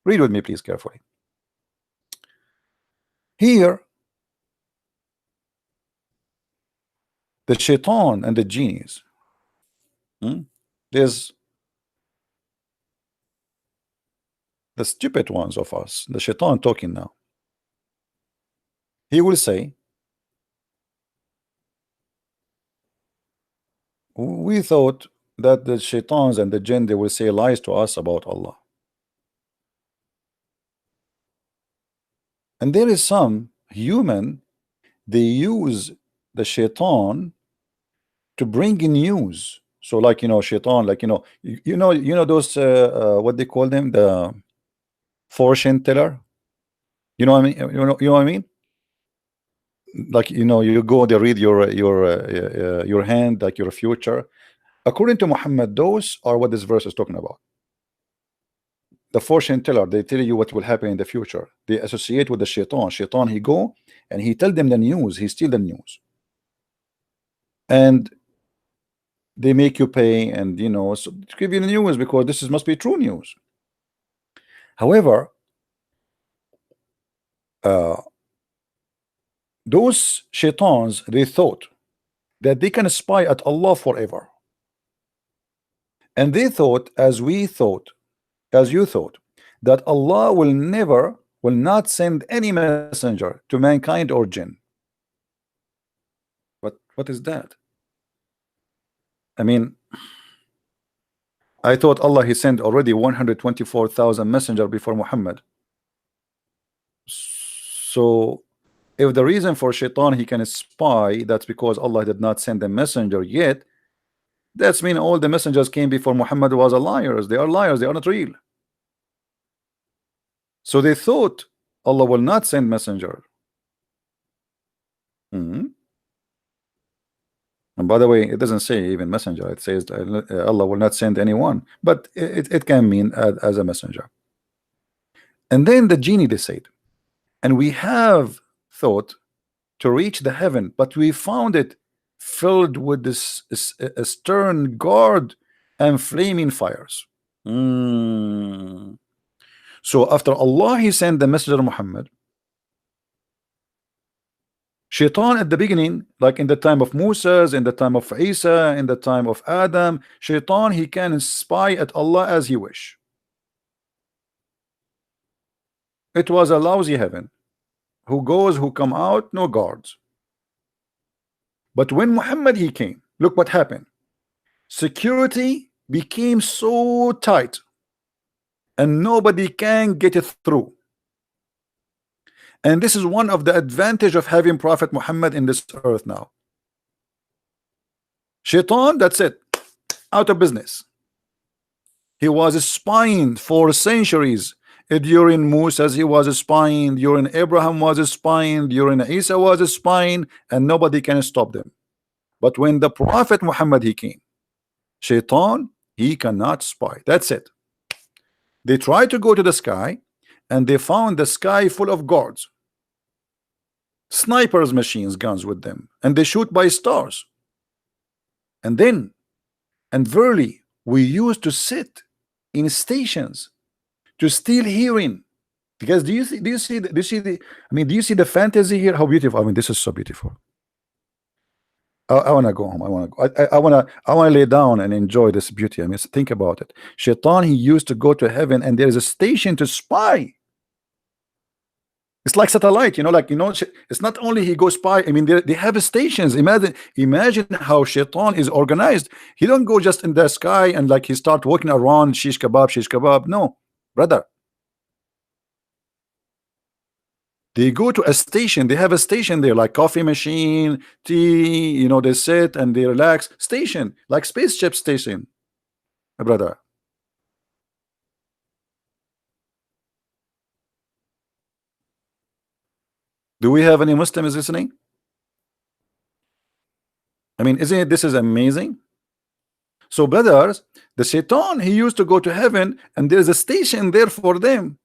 Read with me, please, carefully. Here, the shaitan and the genies, there's the stupid ones of us, the shaitan talking now. He will say, we thought that the shaitans and the jinn, they will say lies to us about Allah. And there is some human, they use the shaitan to bring in news. So like, you know, shaitan, like, you know those, what they call them, the fortune teller. You know what I mean? You know what I mean? like, you go, they read your hand, like your future. According to Muhammad, those are what this verse is talking about. The fortune teller, they tell you what will happen in the future. They associate with the shaitan. He go and he tell them the news, he steal the news, and they make you pay, and so to give you the news, because this is must be true news. However, uh, those shaitans, they thought that they can spy at Allah forever, and they thought, as you thought, that Allah will not send any messenger to mankind or jinn. What is that? I mean, I thought Allah, he sent already 124,000 messenger before Muhammad. So if the reason for shaitan he can spy, that's because Allah did not send a messenger yet, that's mean all the messengers came before Muhammad was a liars. They are liars, they are not real. So they thought Allah will not send messenger. And by the way, it doesn't say even messenger, it says Allah will not send anyone, but it can mean as a messenger. And then the genie, they said, and we have thought to reach the heaven, but we found it filled with this a stern guard and flaming fires. So after Allah, he sent the messenger Muhammad, shaitan at the beginning, like in the time of Moses, in the time of Isa, in the time of Adam, shaitan, he can spy at Allah as he wish. It was a lousy heaven, who goes, who come out, no guards. But when Muhammad he came, look what happened. Security became so tight and nobody can get it through. And this is one of the advantage of having Prophet Muhammad in this earth now. Shaitan, that's it, out of business. He was spying for centuries. During Moses he was spying, during Abraham was spying, during Isa was spying, and nobody can stop them. But when the Prophet Muhammad he came, shaitan, he cannot spy. That's it. They tried to go to the sky and they found the sky full of guards, snipers, machines, guns with them, and they shoot by stars. And verily we used to sit in stations to steal hearing. Because do you see the I mean, do you see the fantasy here? How beautiful. I mean, this is so beautiful. I want to go home. I want to lay down and enjoy this beauty. I mean, think about it. Shaitan, he used to go to heaven and there is a station to spy. It's like satellite, it's not only he goes spy. I mean, they have stations. Imagine how shaitan is organized. He don't go just in the sky and like he start walking around shish kebab. No, brother. They go to a station. They have a station there, like coffee machine, tea, they sit and they relax. Station, like spaceship station, brother. Do we have any Muslims listening? I mean, isn't it, this is amazing? So brothers, the shaitan, he used to go to heaven and there's a station there for them.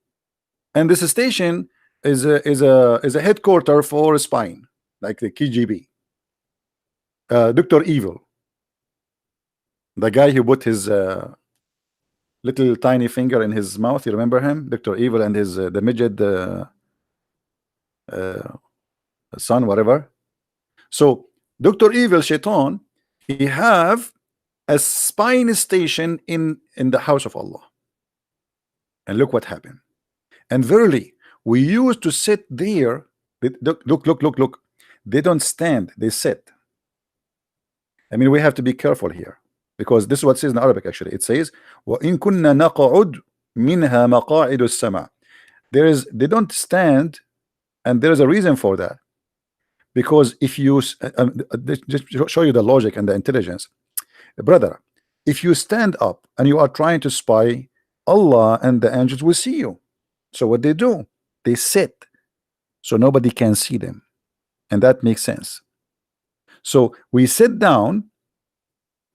And this station is a headquarter for spying, like the KGB. Dr. Evil, the guy who put his little tiny finger in his mouth, you remember him? Dr. Evil and his the midget son, whatever. So Dr. Evil, shaitan, he have a spying station in the house of Allah. And look what happened. And verily we used to sit there. Look, they don't stand, they sit. I mean, we have to be careful here, because this is what it says in Arabic. Actually, it says وَإِن كُنَّا نَقْعُدْ مِنْهَا مَقَاعِدُ السَّمَعِ. They don't stand, and there is a reason for that. Because if you just show you the logic and the intelligence, brother, if you stand up and you are trying to spy, Allah and the angels will see you. So what they do, they sit so nobody can see them. and that makes sense. So we sit down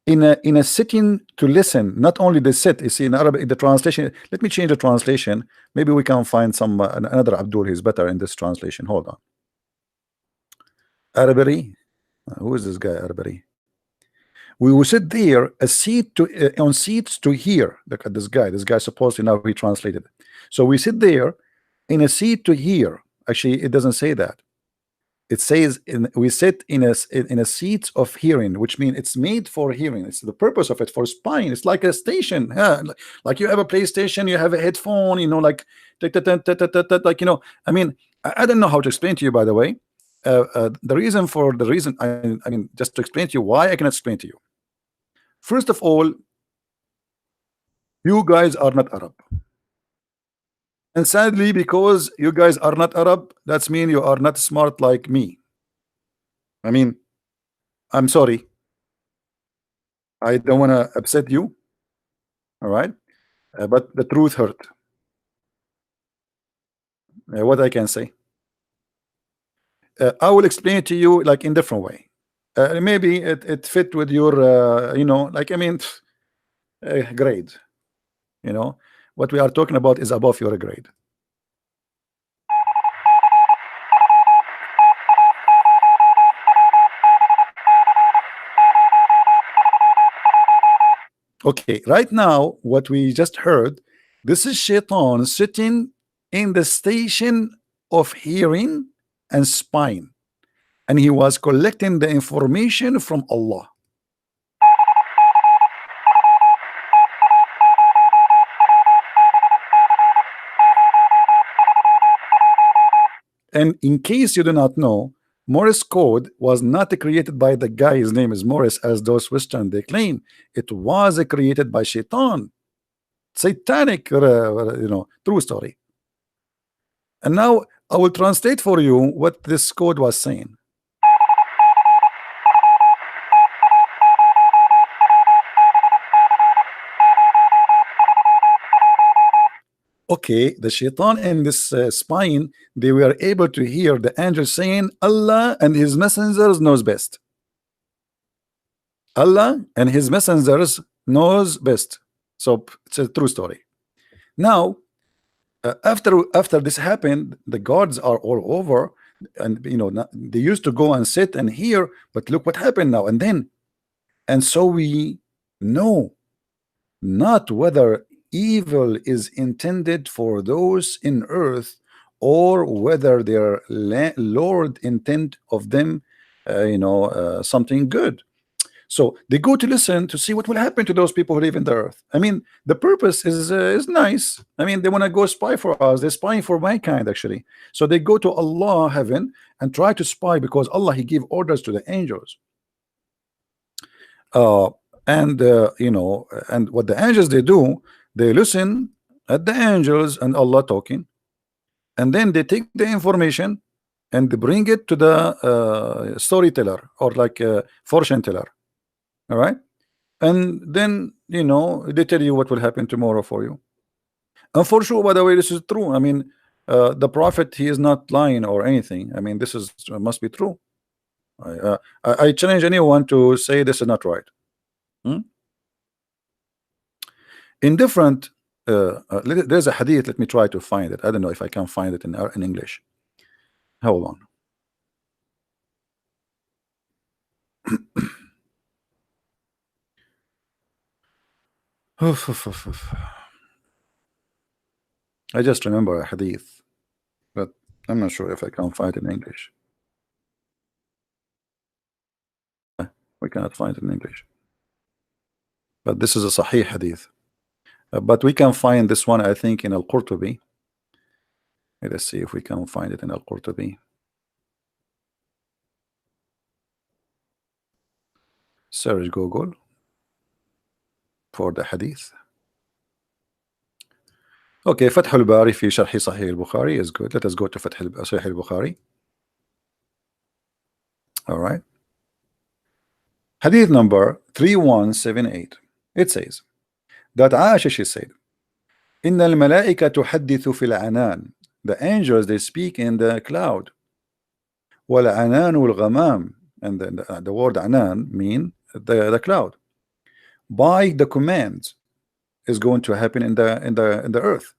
in a sitting to listen. Not only the sit, you see in Arabic, the translation. Let me change the translation. Maybe we can find some another Abdul who's better in this translation. Hold on. Arabic. Who is this guy? Arabic. We will sit there a seat to on seats to hear. Look at this guy. This guy supposedly now he translated. So we sit there in a seat to hear. Actually, it doesn't say that. It says we sit in a seat of hearing, which means it's made for hearing. It's the purpose of it for spine. It's like a station. Yeah, like you have a PlayStation, you have a headphone, you know, like like you know. I mean, I don't know how to explain to you. By the way, the reason I mean, just to explain to you why I cannot explain to you. First of all, you guys are not Arab. And sadly, because you guys are not Arab, that's mean you are not smart like me. I mean, I'm sorry. I don't want to upset you. All right. But the truth hurt. What I can say. I will explain it to you like in different way. Maybe it fit with your, you know, like, I mean, grade. You know, what we are talking about is above your grade. Okay, right now, what we just heard, this is Shaitan sitting in the station of hearing and spine, and he was collecting the information from Allah. And in case you do not know, Morse code was not created by the guy, his name is Morris, as those Western they claim. It was created by Shaitan. Satanic, you know, true story. And now I will translate for you what this code was saying. Okay, the Shaitan in this spine, they were able to hear the angel saying, Allah and his messengers knows best. Allah and his messengers knows best. So it's a true story. Now, after this happened, the gods are all over, and you know they used to go and sit and hear, but look what happened now and then. And so we know not whether evil is intended for those in earth or whether their Lord intent of them, you know, something good. So they go to listen to see what will happen to those people who live in the earth. I mean, the purpose is nice. I mean, they want to go spy for us. They're spying for mankind, actually. So they go to Allah, heaven, and try to spy because Allah, He gave orders to the angels. You know, and what the angels they do, they listen at the angels and Allah talking, and then they take the information and they bring it to the storyteller or like a fortune teller. All right, and then you know they tell you what will happen tomorrow for you. And for sure, by the way, this is true. I mean, the prophet, he is not lying or anything. I mean, this is must be true. I challenge anyone to say this is not right. In different there's a hadith. Let me try to find it. I don't know if I can find it in English. Hold on. I just remember a hadith, but I'm not sure if I can find it in English. We cannot find it in English, but this is a Sahih hadith. But we can find this one, I think, in Al-Qurtubi. Let's see if we can find it in Al-Qurtubi. Search Google for the hadith. Okay, Fath al-Bari fi Sharh Sahih al-Bukhari is good. Let us go to Fath Sahih al-Bukhari. All right. Hadith number 3178. It says that Aisha, she said, إن الملائكة تحدث في العنان. The angels, they speak in the cloud. والعنان والغمام, and the word anan mean the cloud. By the command is going to happen in the earth.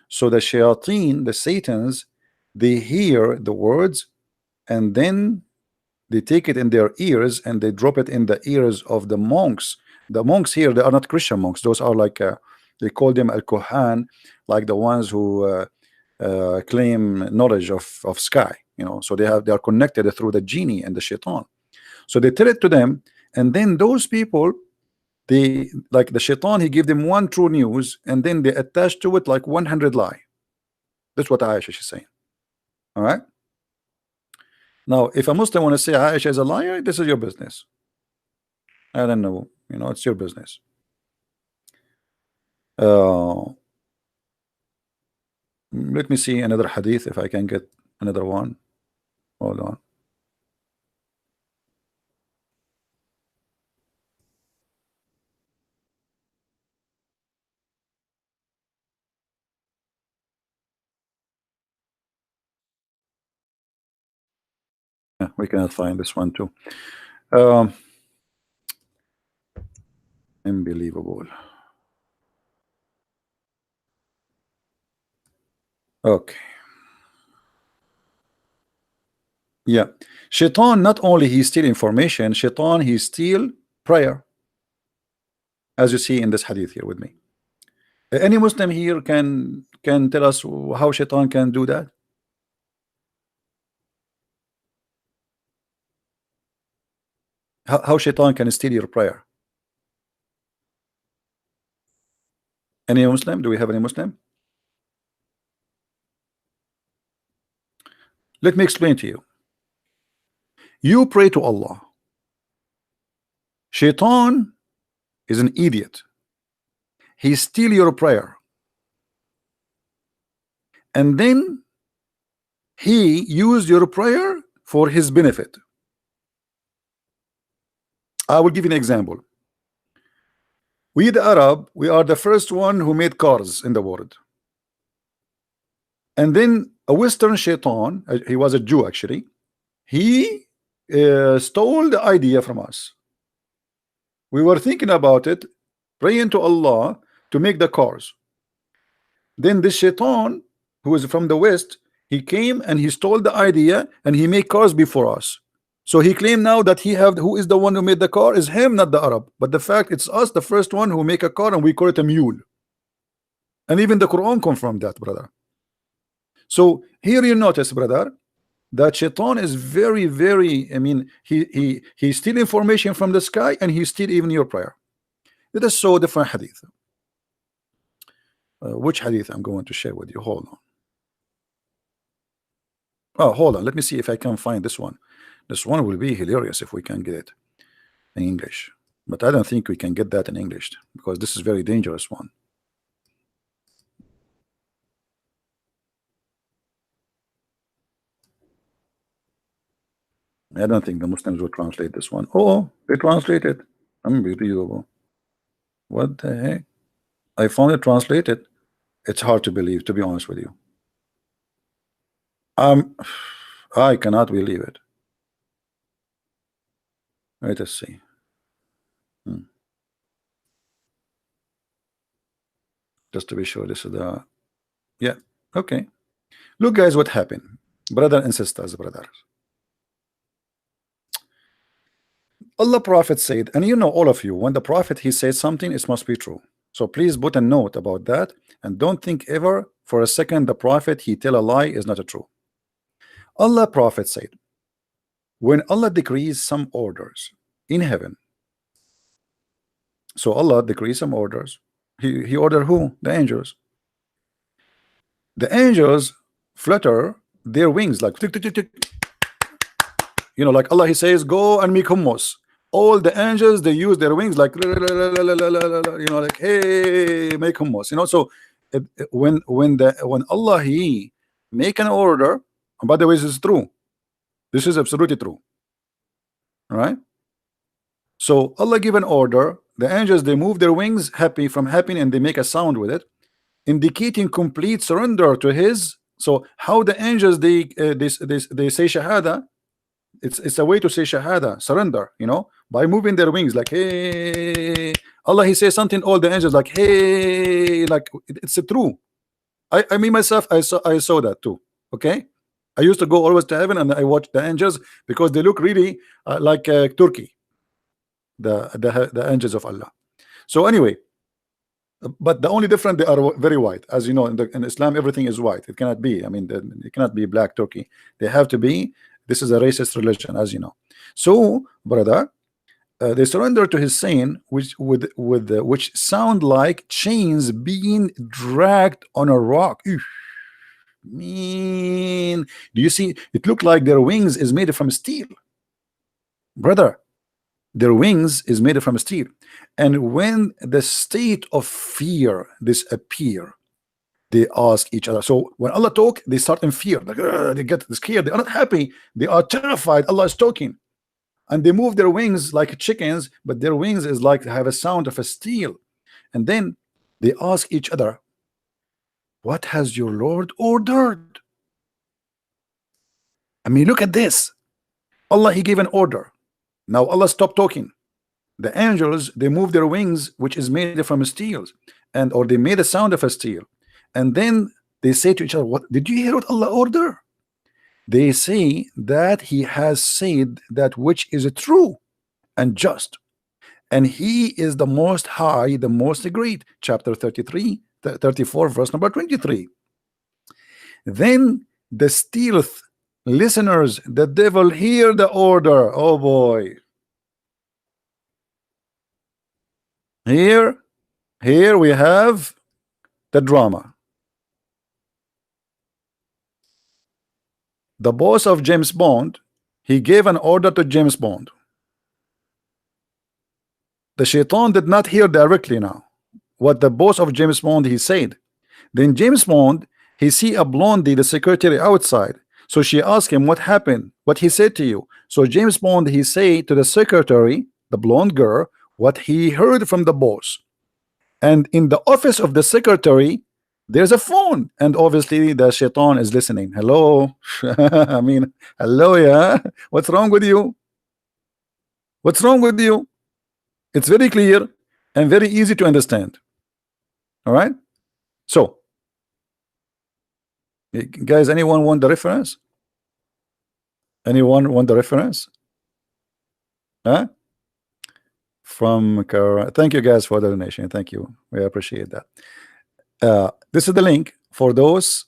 So the shayateen, the satans, they hear the words, and then they take it in their ears and they drop it in the ears of the monks. The monks here, they are not Christian monks. Those are like they call them al-Kohan, like the ones who claim knowledge of sky. So they are connected through the genie and the shaitan. So they tell it to them, and then those people, they, like the shaitan, he give them one true news, and then they attach to it like 100 lie. That's what Aisha is saying. All right. Now, if a Muslim want to say Aisha is a liar, this is your business. I don't know. It's your business. Let me see another hadith if I can get another one. Hold on. Yeah, we cannot find this one too. Unbelievable. Okay. Yeah. Shaitan, not only he steal information, Shaitan, he steal prayer. As you see in this hadith here with me. Any Muslim here can tell us how Shaitan can do that? How Shaitan can steal your prayer? Any Muslim? Do we have any Muslim? Let me explain to you. You pray to Allah. Shaitan is an idiot. He steal your prayer. And then he used your prayer for his benefit. I will give you an example. We the Arab, we are the first one who made cars in the world. And then a Western shaitan, he was a Jew actually, he stole the idea from us. We were thinking about it, praying to Allah to make the cars. Then this shaitan, who is from the West, he came and he stole the idea and he made cars before us. So he claimed now that who is the one who made the car is him, not the Arab. But the fact it's us, the first one who make a car, and we call it a mule. And even the Quran confirmed that, brother. So here you notice, brother, that shaitan is very, very, I mean, he steal information from the sky, and he steal even your prayer. It is so different hadith. Which hadith I'm going to share with you? Hold on. Oh, hold on. Let me see if I can find this one. This one will be hilarious if we can get it in English. But I don't think we can get that in English because this is very dangerous one. I don't think the Muslims will translate this one. Oh, they translate it. Unbelievable. What the heck? I found it translated. It's hard to believe, to be honest with you. I cannot believe it. Let us see. Just to be sure, this is the, yeah, okay. Look, guys, what happened, brother and sisters, brothers. Allah Prophet said, and you know, all of you, when the Prophet he says something, it must be true. So please put a note about that, and don't think ever for a second the Prophet he tell a lie is not a true. Allah Prophet said, when Allah decrees some orders in heaven, so Allah decrees some orders. He ordered who? The angels. The angels flutter their wings like tick, tick, tick, tick. You know, like Allah he says, go and make hummus. All the angels, they use their wings like, you know, like, hey, make hummus. You know, so when Allah he make an order, and by the way, this is true. This is absolutely true. All right. So Allah give an order. The angels they move their wings, happy from happy, and they make a sound with it, indicating complete surrender to His. So how the angels they say shahada, it's a way to say shahada, surrender, by moving their wings like hey. Allah, he says something, all the angels like hey, like it's true. I mean myself, I saw that too. Okay, I used to go always to heaven and I watch the angels because they look really like Turkey, the angels of Allah. So anyway, but the only difference, they are very white, as you know. In Islam, everything is white. It cannot be. I mean, it cannot be black Turkey. They have to be. This is a racist religion, as you know. So, brother, they surrender to his saying, which sound like chains being dragged on a rock. Eesh, mean, do you see? It looked like their wings is made from steel, brother. Their wings is made from steel, and when the state of fear disappear, they ask each other. So when Allah talk, they start in fear, like they get scared. They are not happy. They are terrified. Allah is talking, and they move their wings like chickens, but their wings is like have a sound of a steel. And then they ask each other, "What has your Lord ordered?" I mean, look at this. Allah, He gave an order. Now Allah stopped talking. The angels, they move their wings, which is made from steel, and or they made a sound of a steel, and then they say to each other, "What did you hear? What Allah order?" They say that He has said that which is true and just, and He is the most high, the most great. Chapter 33, 34, verse number 23. Then the stealth listeners, the devil, hear the order. Oh boy. Here we have the drama. The boss of James Bond, he gave an order to James Bond. The shaitan did not hear directly now what the boss of James Bond he said. Then James Bond, he see a blondie, the secretary outside. So she asked him, what happened? What he said to you? So James Bond, he say to the secretary, the blonde girl, what he heard from the boss. And in the office of the secretary, there's a phone, and obviously the shaitan is listening. Hello. I mean, hello, yeah. What's wrong with you? What's wrong with you? It's very clear and very easy to understand. All right. So guys, anyone want the reference? Anyone want the reference? Huh? From thank you guys for the donation. Thank you. We appreciate that. This is the link for those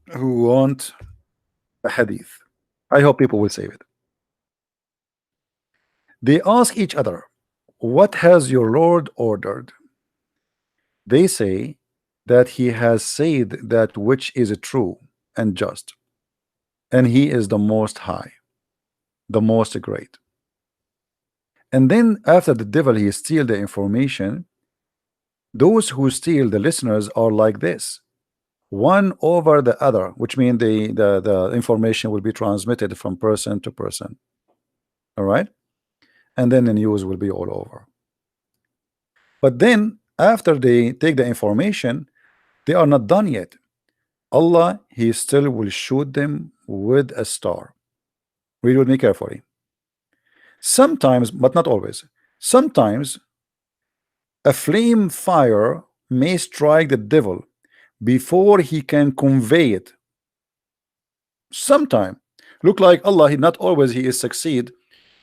who want a hadith. I hope people will save it. They ask each other, what has your Lord ordered? They say that He has said that which is true and just, and He is the most high, the most great. And then after the devil he steal the information, those who steal the listeners are like this, one over the other, which means the information will be transmitted from person to person. All right, and then the news will be all over. But then after they take the information, they are not done yet. Allah, He still will shoot them with a star. Read with me carefully. Sometimes, but not always, sometimes a flame fire may strike the devil before he can convey it. Sometime look like Allah, not always He is succeed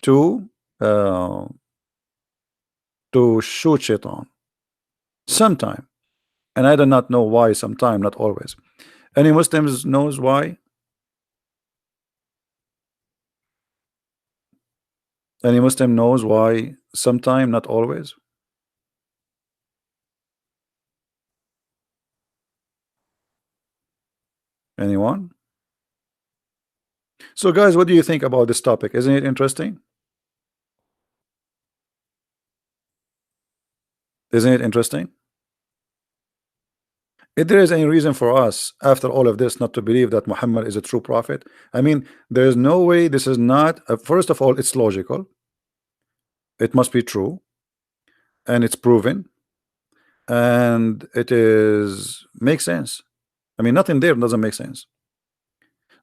to uh, shoot shaitan. Sometime, and I do not know why. Sometime, not always. Any Muslims knows why? Any Muslim knows why? Sometime, not always. Anyone? So guys, what do you think about this topic? Isn't it interesting? Isn't it interesting? If there is any reason for us after all of this not to believe that Muhammad is a true prophet, I mean, there is no way. This is not first of all, it's logical, it must be true, and it's proven, and it is makes sense. I mean, nothing there doesn't make sense.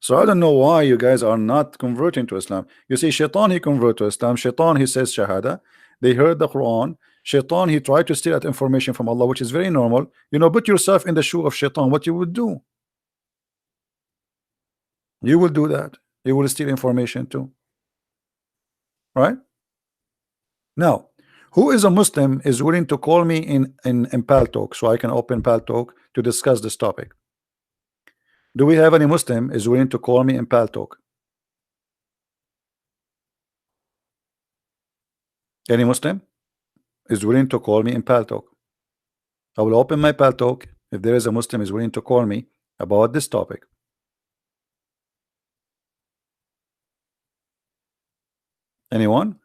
So I don't know why you guys are not converting to Islam. You see, Shaitan, he convert to Islam. Shaitan, he says Shahada. They heard the Quran. Shaitan, he tried to steal that information from Allah, which is very normal. You know, put yourself in the shoe of Shaitan, what you would do. You will do that. You will steal information too. Right? Now, who is a Muslim is willing to call me in Pal Talk so I can open Pal Talk to discuss this topic? Do we have any Muslim is willing to call me in Pal Talk? Any Muslim is willing to call me in Pal Talk? I will open my Pal Talk if there is a Muslim is willing to call me about this topic. Anyone?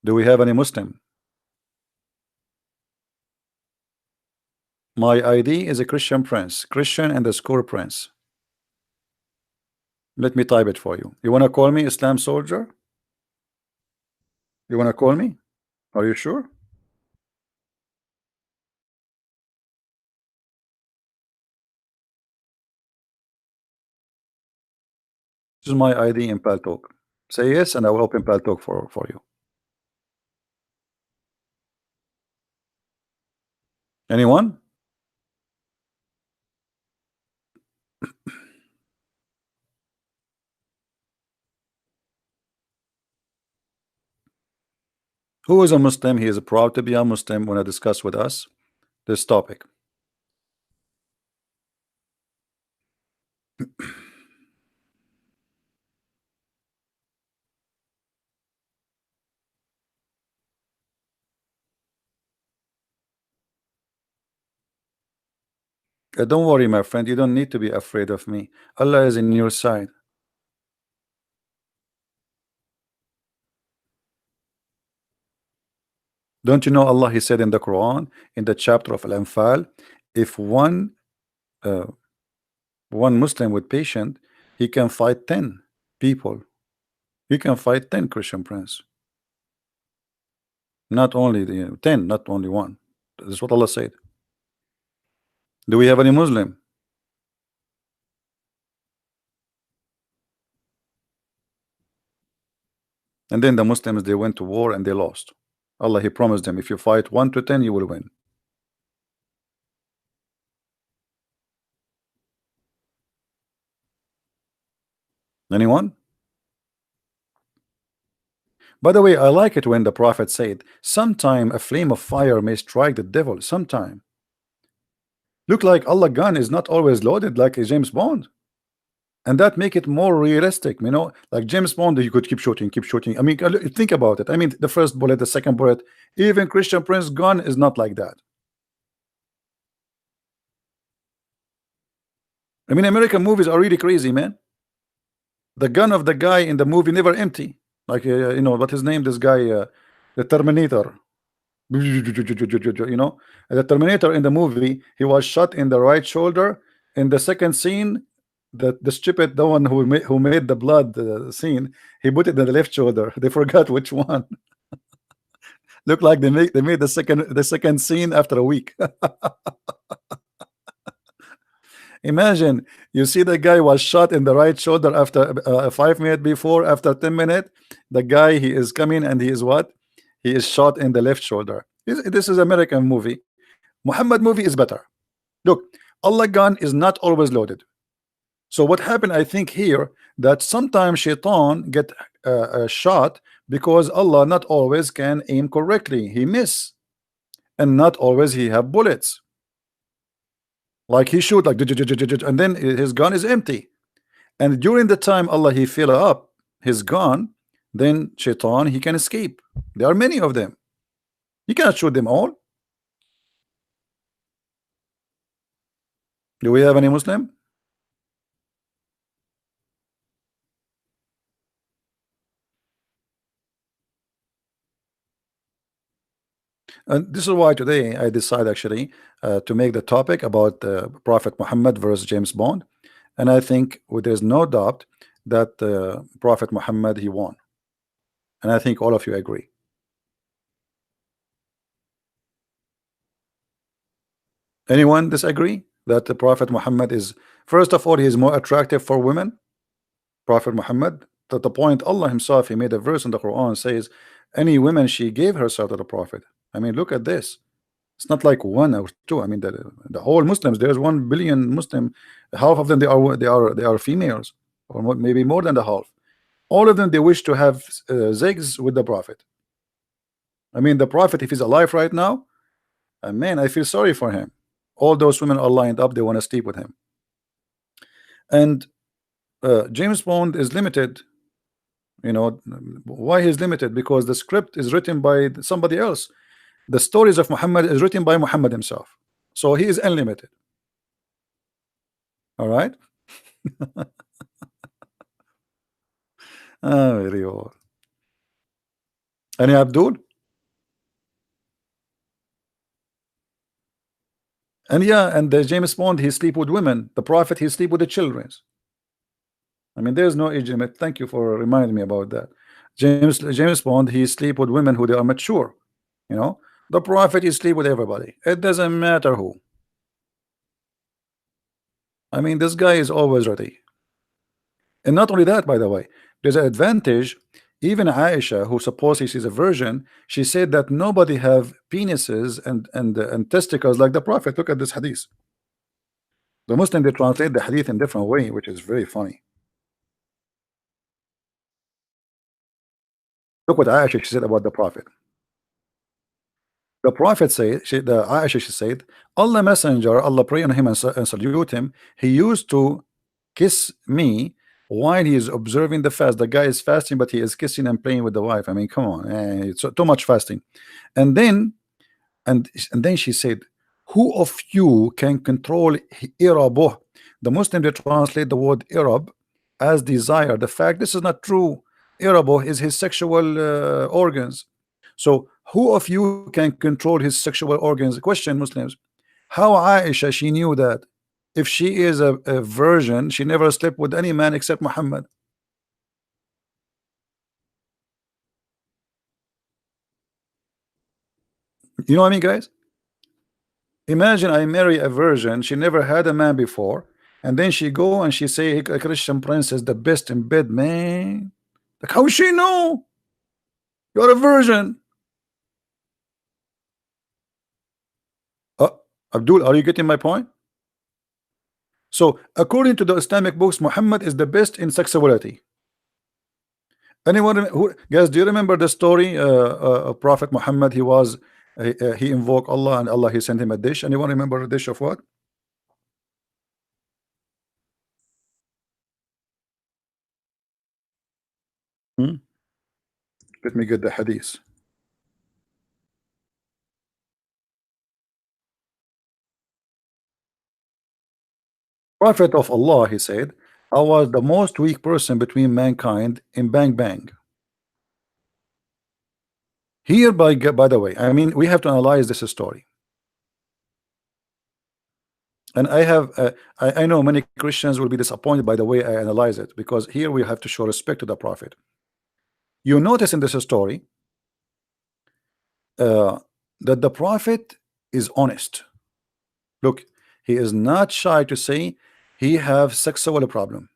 Do we have any Muslim? My ID is a Christian Prince. Christian and the score Prince. Let me type it for you. You want to call me Islam Soldier? You want to call me? Are you sure? This is my ID in Pal Talk. Say yes, and I will open Pal Talk for you. Anyone? Who is a Muslim? He is proud to be a Muslim when I discuss with us this topic. Don't worry, my friend. You don't need to be afraid of me. Allah is in your side. Don't you know Allah? He said in the Quran, in the chapter of Al-Anfal, if uh, one Muslim with patient, he can fight 10 people. He can fight 10 Christian Prince. Not only the 10, not only one. This is what Allah said. Do we have any Muslim? And then the Muslims, they went to war and they lost. Allah, he promised them, if you fight 1 to 10, you will win. Anyone? By the way, I like it when the Prophet said, sometime a flame of fire may strike the devil. Sometime. Look like Allah gun is not always loaded like a James Bond. And that make it more realistic, you know, like James Bond, you could keep shooting, keep shooting. I mean, think about it. I mean, the first bullet, the second bullet, even Christian Prince gun is not like that. I mean, American movies are really crazy, man. The gun of the guy in the movie never empty. Like, you know, what his name, this guy, the Terminator. You know, the Terminator in the movie, he was shot in the right shoulder. In the second scene, the stupid, the one who made the blood scene, he put it in the left shoulder. They forgot which one. Look like they made the second scene after a week. Imagine you see the guy was shot in the right shoulder after 5 minutes before, after 10 minutes, the guy he is coming and he is what? He is shot in the left shoulder. This is American movie. Muhammad movie is better. Look, Allah gun is not always loaded. So what happened, I think here, that sometimes Shaitan get shot because Allah not always can aim correctly. He miss, and not always he have bullets. Like he shoot like, and then his gun is empty. And during the time Allah he fill up his gun, then Shaitan he can escape. There are many of them. You cannot shoot them all. Do we have any Muslim? And this is why today I decide actually to make the topic about Prophet Muhammad versus James Bond. And I think there's no doubt that Prophet Muhammad he won. And I think all of you agree. Anyone disagree that the Prophet Muhammad is, first of all, he is more attractive for women? Prophet Muhammad, to the point Allah himself, he made a verse in the Quran says, any woman she gave herself to the Prophet. I mean, look at this. It's not like one or two. I mean, the whole Muslims. There's 1 billion Muslim. Half of them they are females, or maybe more than the half. All of them they wish to have zigs with the Prophet. I mean, the Prophet, if he's alive right now, man, I feel sorry for him. All those women are lined up. They want to sleep with him. And James Bond is limited. You know why he's limited? Because the script is written by somebody else. The stories of Muhammad is written by Muhammad himself, so he is unlimited. All right. Very old. Any Abdul? And yeah, and the James Bond, he sleep with women. The Prophet, he sleep with the children. I mean, there's no age limit. Thank you for reminding me about that. James Bond, he sleep with women who they are mature. You know, the Prophet, he sleep with everybody. It doesn't matter who. I mean, this guy is always ready. And not only that, by the way, there's an advantage. Even Aisha, who supposedly she's a virgin, she said that nobody have penises and testicles like the Prophet. Look at this hadith. The Muslim, they translate the hadith in different way, which is very funny. Look what Aisha she said about the Prophet. The Prophet said, the Aisha she said, Allah Messenger, Allah pray on him and salute him. He used to kiss me while he is observing the fast. The guy is fasting, but he is kissing and playing with the wife. I mean, come on, it's too much fasting. And then then she said, who of you can control irabuh? The Muslim they translate the word irab as desire. The fact this is not true. Irabuh is his sexual organs. So who of you can control his sexual organs? Question Muslims. How Aisha she knew that? If she is a virgin, she never slept with any man except Muhammad. You know what I mean, guys? Imagine I marry a virgin, she never had a man before, and then she go and she say a Christian prince is the best in bed, man. Like, how she know? You're a virgin. Uh, Abdul, are you getting my point? So, according to the Islamic books, Muhammad is the best in sexuality. Anyone who, guys, do you remember the story of Prophet Muhammad? He invoked Allah and Allah he sent him a dish. Anyone remember a dish of what? Hmm? Let me get the hadith. Prophet of Allah, he said, I was the most weak person between mankind in Bang Bang. Here, by the way, I mean, we have to analyze this story. And I know many Christians will be disappointed by the way I analyze it, because here we have to show respect to the Prophet. You notice in this story uh, that the Prophet is honest. Look, he is not shy to say he have sexual problem.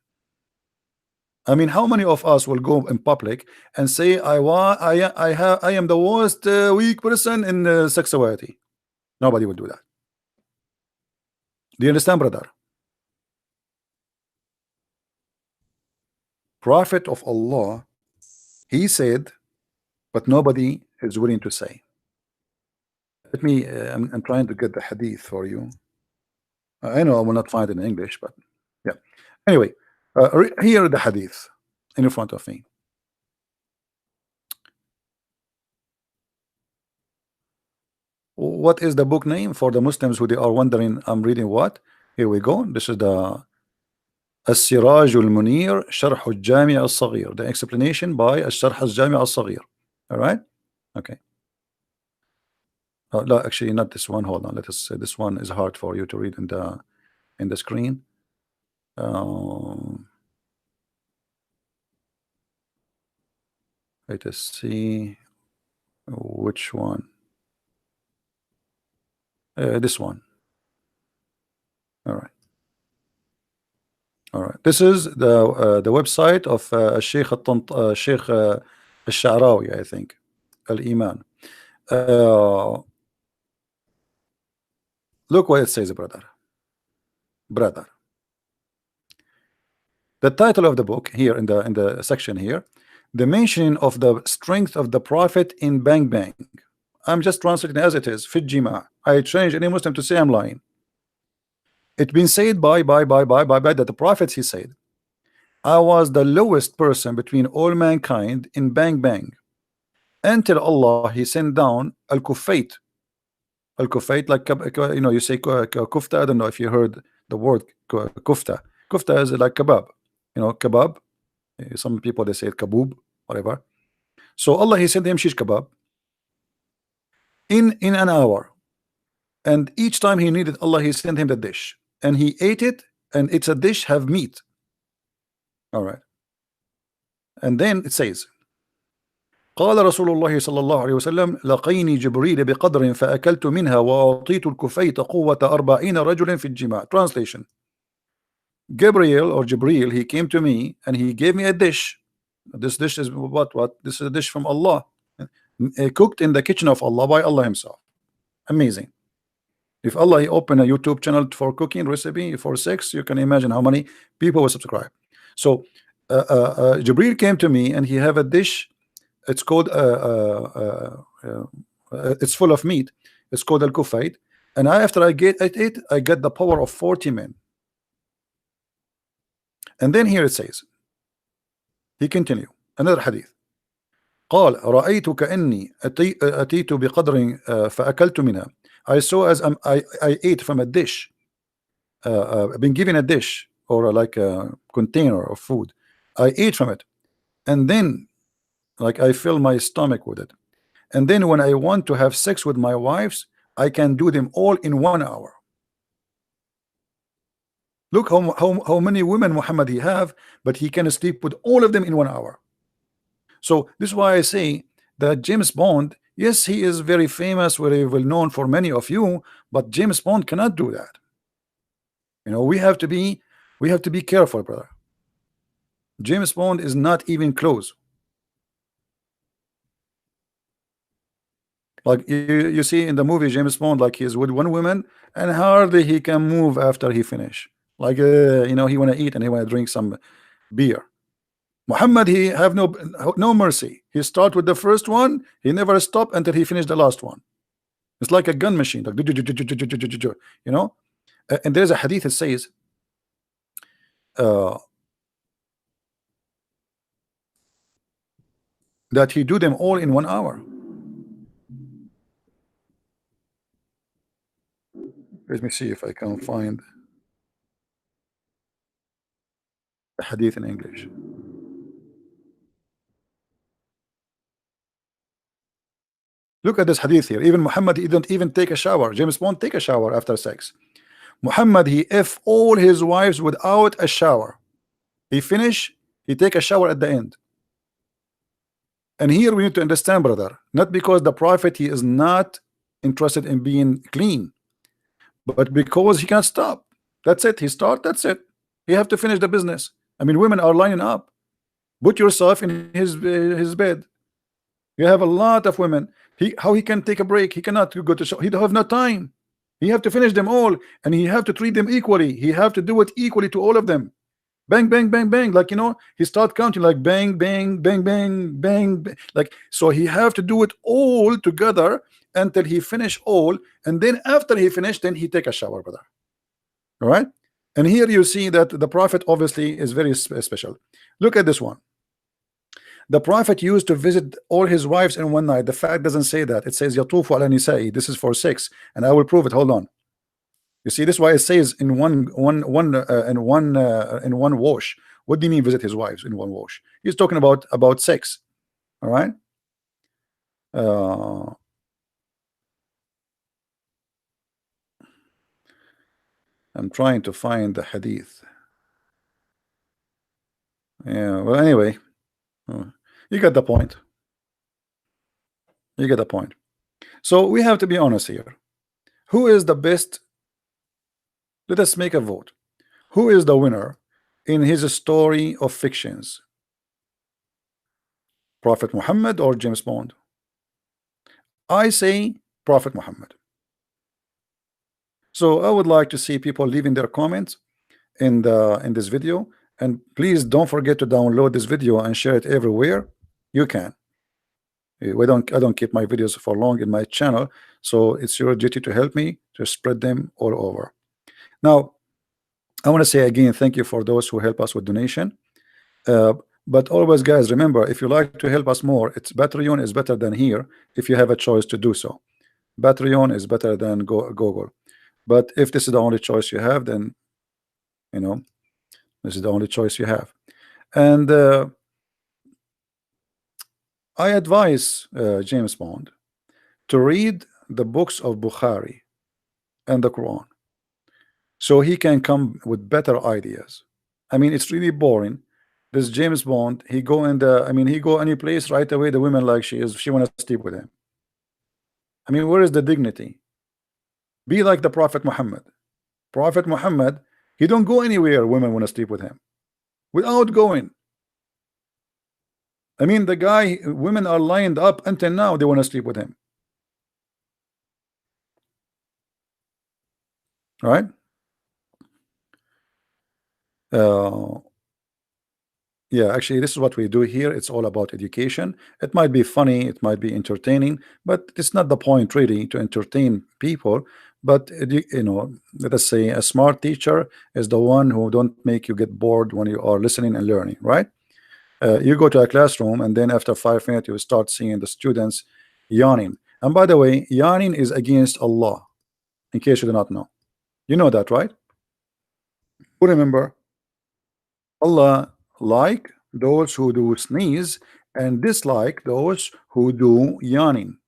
I mean, how many of us will go in public and say, I am the worst weak person in sexuality? Nobody will do that. Do you understand, brother? Prophet of Allah, he said, but nobody is willing to say. Let me, I'm trying to get the hadith for you. I know I will not find it in English, but yeah. Anyway, here the hadith in front of me. What is the book name for the Muslims who they are wondering? I'm reading what? Here we go. This is the السراج المنير شرح الجامع الصغير. The explanation by الشرح الجامع الصغير. All right. Okay. No, actually not this one. Hold on. Let us say this one is hard for you to read in the screen. Let us see which one. This one. All right. This is the website of Sheikh Al-Sha'rawi, I think. Al-Iman. Uh, Look what it says, brother. Brother. The title of the book here in the section here, the mention of the strength of the Prophet in Bang Bang. I'm just translating as it is. Fit Jima. I change any Muslim to say I'm lying. It's been said by that the Prophet, he said, I was the lowest person between all mankind in Bang Bang until Allah he sent down al-Kufayt. Al-Kufayt, like you know, you say kufta. I don't know if you heard the word kufta. Kufta is like kebab. You know, kebab. Some people they say kaboob, whatever. So Allah he sent him shish kebab in an hour, and each time he needed Allah he sent him the dish, and he ate it, and it's a dish have meat. All right, and then it says, قال رسول الله صلى الله عليه وسلم لقيني جبريل بقدر فأكلت منها وأعطيت الكفيت قوة 40 رجل في الجماع. Translation: Gabriel or Jibril, he came to me and he gave me a dish. This dish is what? This is a dish from Allah, cooked in the kitchen of Allah by Allah himself. Amazing. If Allah he open a YouTube channel for cooking recipe for sex, you can imagine how many people will subscribe. So Jibril came to me and he have a dish. It's called it's full of meat. It's called al-Kufayt. And after I get it, I get the power of 40 men. And then here it says, he continue another hadith. قال رأيت كأني أتيت بقدر فأكلت منها. I saw as I ate from a dish. I've been given a dish or like a container of food. I ate from it, and then like I fill my stomach with it. And then when I want to have sex with my wives, I can do them all in 1 hour. Look how many women Muhammad he have, but he can sleep with all of them in 1 hour. So this is why I say that James Bond, yes, he is very famous, very well known for many of you, but James Bond cannot do that. You know, we have to be careful, brother. James Bond is not even close. Like you see in the movie James Bond, like he's with one woman and hardly he can move after he finish. Like you know, he want to eat and he want to drink some beer. Muhammad, he have no mercy. He start with the first one, he never stop until he finished the last one. It's like a gun machine, like you know. And there's a hadith that says that he do them all in 1 hour. Let me see if I can find a hadith in English. Look at this hadith here. Even Muhammad, he don't even take a shower. James Bond take a shower after sex. Muhammad, he F all his wives without a shower. He finish, he take a shower at the end. And here we need to understand, brother, not because the Prophet he is not interested in being clean, but because he can't stop. That's it. He start, that's it. He have to finish the business. I mean, women are lining up. Put yourself in his bed. You have a lot of women. How he can take a break? He cannot go to show. He don't have no time. He have to finish them all, and he have to treat them equally. He have to do it equally to all of them. Bang, bang, bang, bang. Like, you know, he start counting like bang, bang, bang, bang, bang, bang. Like, so he have to do it all together until he finish all, and then after he finish, then he take a shower, brother. All right. And here you see that the Prophet obviously is very special. Look at this one. The Prophet used to visit all his wives in one night. The fact doesn't say that. It says yatufu ala nisa'i. This is for 6, and I will prove it. Hold on. You see, this is why it says in one wash. What do you mean visit his wives in one wash? He's talking about 6. All right. I'm trying to find the hadith. Yeah. Well, anyway, you get the point. You get the point. So we have to be honest here. Who is the best? Let us make a vote. Who is the winner in his story of fictions? Prophet Muhammad or James Bond? I say Prophet Muhammad. So I would like to see people leaving their comments in this video, and please don't forget to download this video and share it everywhere you can. I don't keep my videos for long in my channel, so it's your duty to help me to spread them all over. Now I want to say again, thank you for those who help us with donation. But always, guys, remember, if you like to help us more, it's Patreon is better than here if you have a choice to do so. Patreon is better than Google. But if this is the only choice you have, then you know this is the only choice you have. And I advise James Bond to read the books of Bukhari and the Quran, so he can come with better ideas. I mean, it's really boring. This James Bond, he go in the, I mean, he go any place right away. The women like she want to sleep with him. I mean, where is the dignity? Be like the Prophet Muhammad. Prophet Muhammad, he don't go anywhere. Women want to sleep with him without going. I mean, the guy, women are lined up until now. They want to sleep with him. Right? Yeah, actually, this is what we do here. It's all about education. It might be funny, it might be entertaining, but it's not the point really to entertain people. But you know, let us say a smart teacher is the one who don't make you get bored when you are listening and learning, right? You go to a classroom and then after 5 minutes you start seeing the students yawning. And by the way, yawning is against Allah, in case you do not know. You know that, right? Who remember? Allah like those who do sneeze and dislike those who do yawning.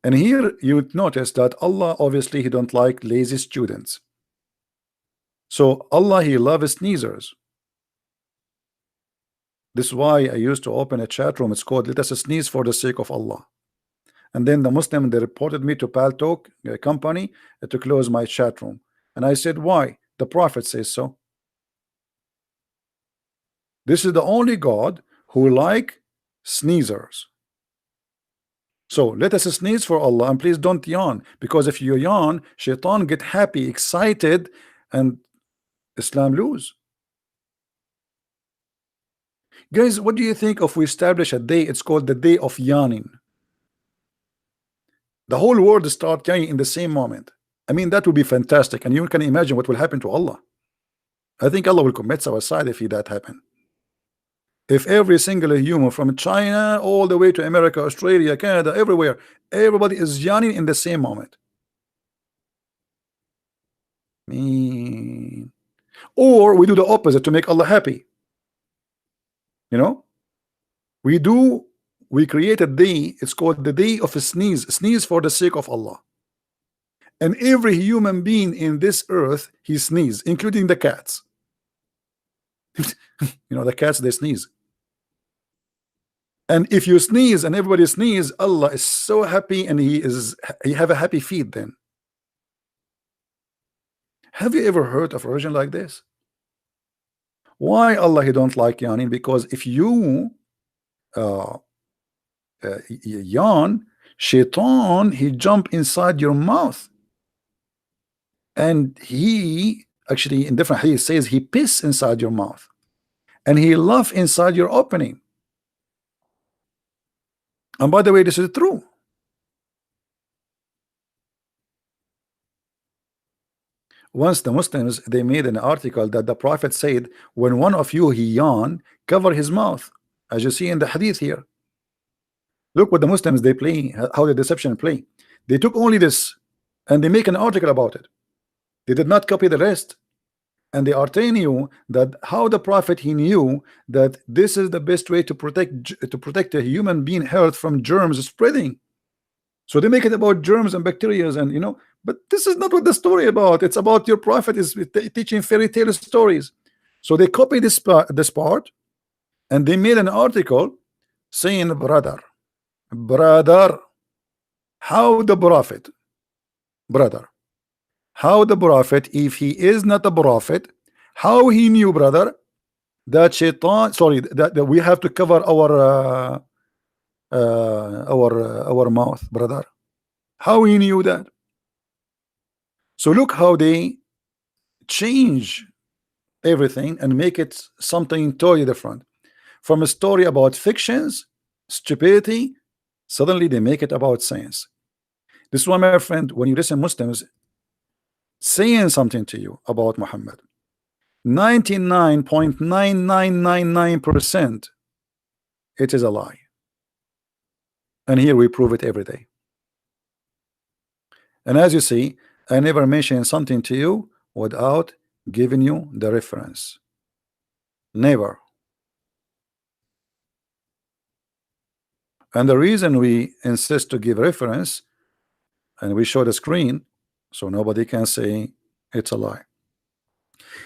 And here you would notice that Allah obviously he don't like lazy students. So Allah he loves sneezers. This is why I used to open a chat room. It's called "Let us sneeze for the sake of Allah." And then the Muslim, they reported me to Paltalk company to close my chat room. And I said, why? The Prophet says so. This is the only God who like sneezers. So let us sneeze for Allah, and please don't yawn, because if you yawn, Shaitan get happy, excited, and Islam lose. Guys, what do you think if we establish a day? It's called the day of yawning. The whole world start yawning in the same moment. I mean, that would be fantastic, and you can imagine what will happen to Allah. I think Allah will commit suicide if that happen. If every single human from China all the way to America, Australia, Canada, everywhere, everybody is yawning in the same moment. Or we do the opposite to make Allah happy. You know, we create a day, it's called the day of a sneeze for the sake of Allah. And every human being in this earth, he sneeze, including the cats. You know, the cats, they sneeze. And if you sneeze and everybody sneeze, Allah is so happy, and he have a happy feet then. Have you ever heard of a religion like this? Why Allah he don't like yawning? Because if you yawn, Shaitan he jump inside your mouth, and he actually in different hadith says he piss inside your mouth, and he laugh inside your opening. And by the way, this is true. Once the Muslims, they made an article that the Prophet said, when one of you he yawn, cover his mouth, as you see in the hadith here. Look what the Muslims they play, how the deception play. They took only this and they make an article about it. They did not copy the rest, and they are telling you that how the Prophet he knew that this is the best way to protect a human being health from germs spreading. So they make it about germs and bacteria, and you know, but this is not what the story about. It's about your Prophet is teaching fairy tale stories. So they copy this part, and they made an article saying, brother, how the Prophet, brother, how the Prophet, if he is not a prophet, How he knew, brother, that shaitan, sorry, that we have to cover our mouth, brother? How he knew that? So look how they change everything and make it something totally different. From a story about fictions, stupidity, suddenly they make it about science. This is why, my friend, when you listen Muslims saying something to you about Muhammad, 99.9999% it is a lie. And here we prove it every day. And as you see, I never mention something to you without giving you the reference. Never. And the reason we insist to give reference and we show the screen so nobody can say it's a lie.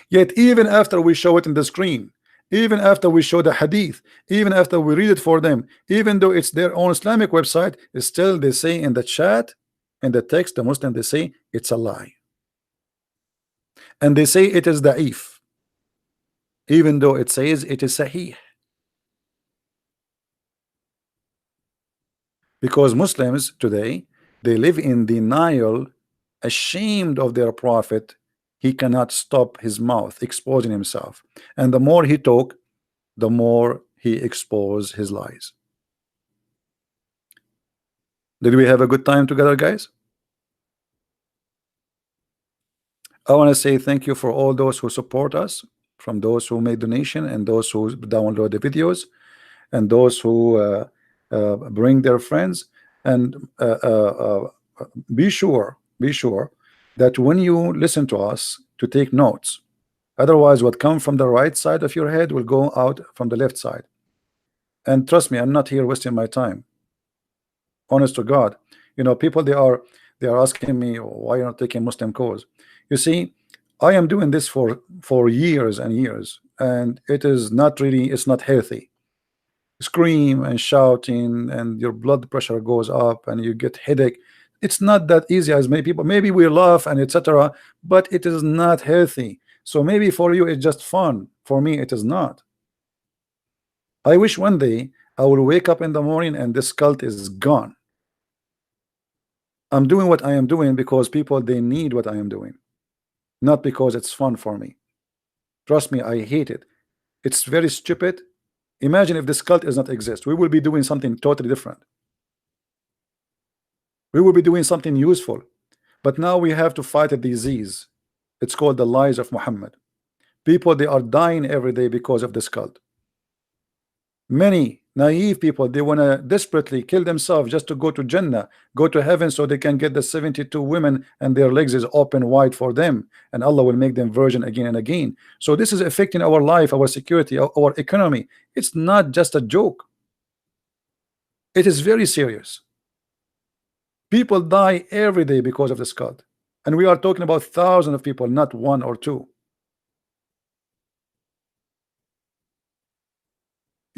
Yet even after we show it in the screen, even after we show the hadith, even after we read it for them, even though it's their own Islamic website, still they say in the chat, in the text, the Muslim, they say it's a lie. And they say it is da'if, even though it says it is sahih. Because Muslims today, they live in denial, ashamed of their prophet. He cannot stop his mouth exposing himself, and the more he talk, the more he expose his lies. Did we have a good time together, guys? I want to say thank you for all those who support us, from those who made donation and those who download the videos and those who bring their friends. And be sure that when you listen to us, to take notes. Otherwise, what comes from the right side of your head will go out from the left side. And trust me, I'm not here wasting my time. Honest to God, you know, people they are asking me why you're not taking Muslim cause. You see, I am doing this for years and years, and it is not really, it's not healthy. Scream and shouting, and your blood pressure goes up, and you get headache. It's not that easy as many people. Maybe we laugh and etc., but it is not healthy. So maybe for you it's just fun. For me, it is not. I wish one day I will wake up in the morning and this cult is gone. I'm doing what I am doing because people they need what I am doing, not because it's fun for me. Trust me, I hate it. It's very stupid. Imagine if this cult does not exist. We will be doing something totally different. We will be doing something useful. But now we have to fight a disease. It's called the lies of Muhammad. People they are dying every day because of this cult. Many naive people, they want to desperately kill themselves just to go to Jannah, go to heaven, so they can get the 72 women and their legs is open wide for them, and Allah will make them virgin again and again. So this is affecting our life, our security, our economy. It's not just a joke. It is very serious. People die every day because of this cult, and we are talking about thousands of people, not one or two.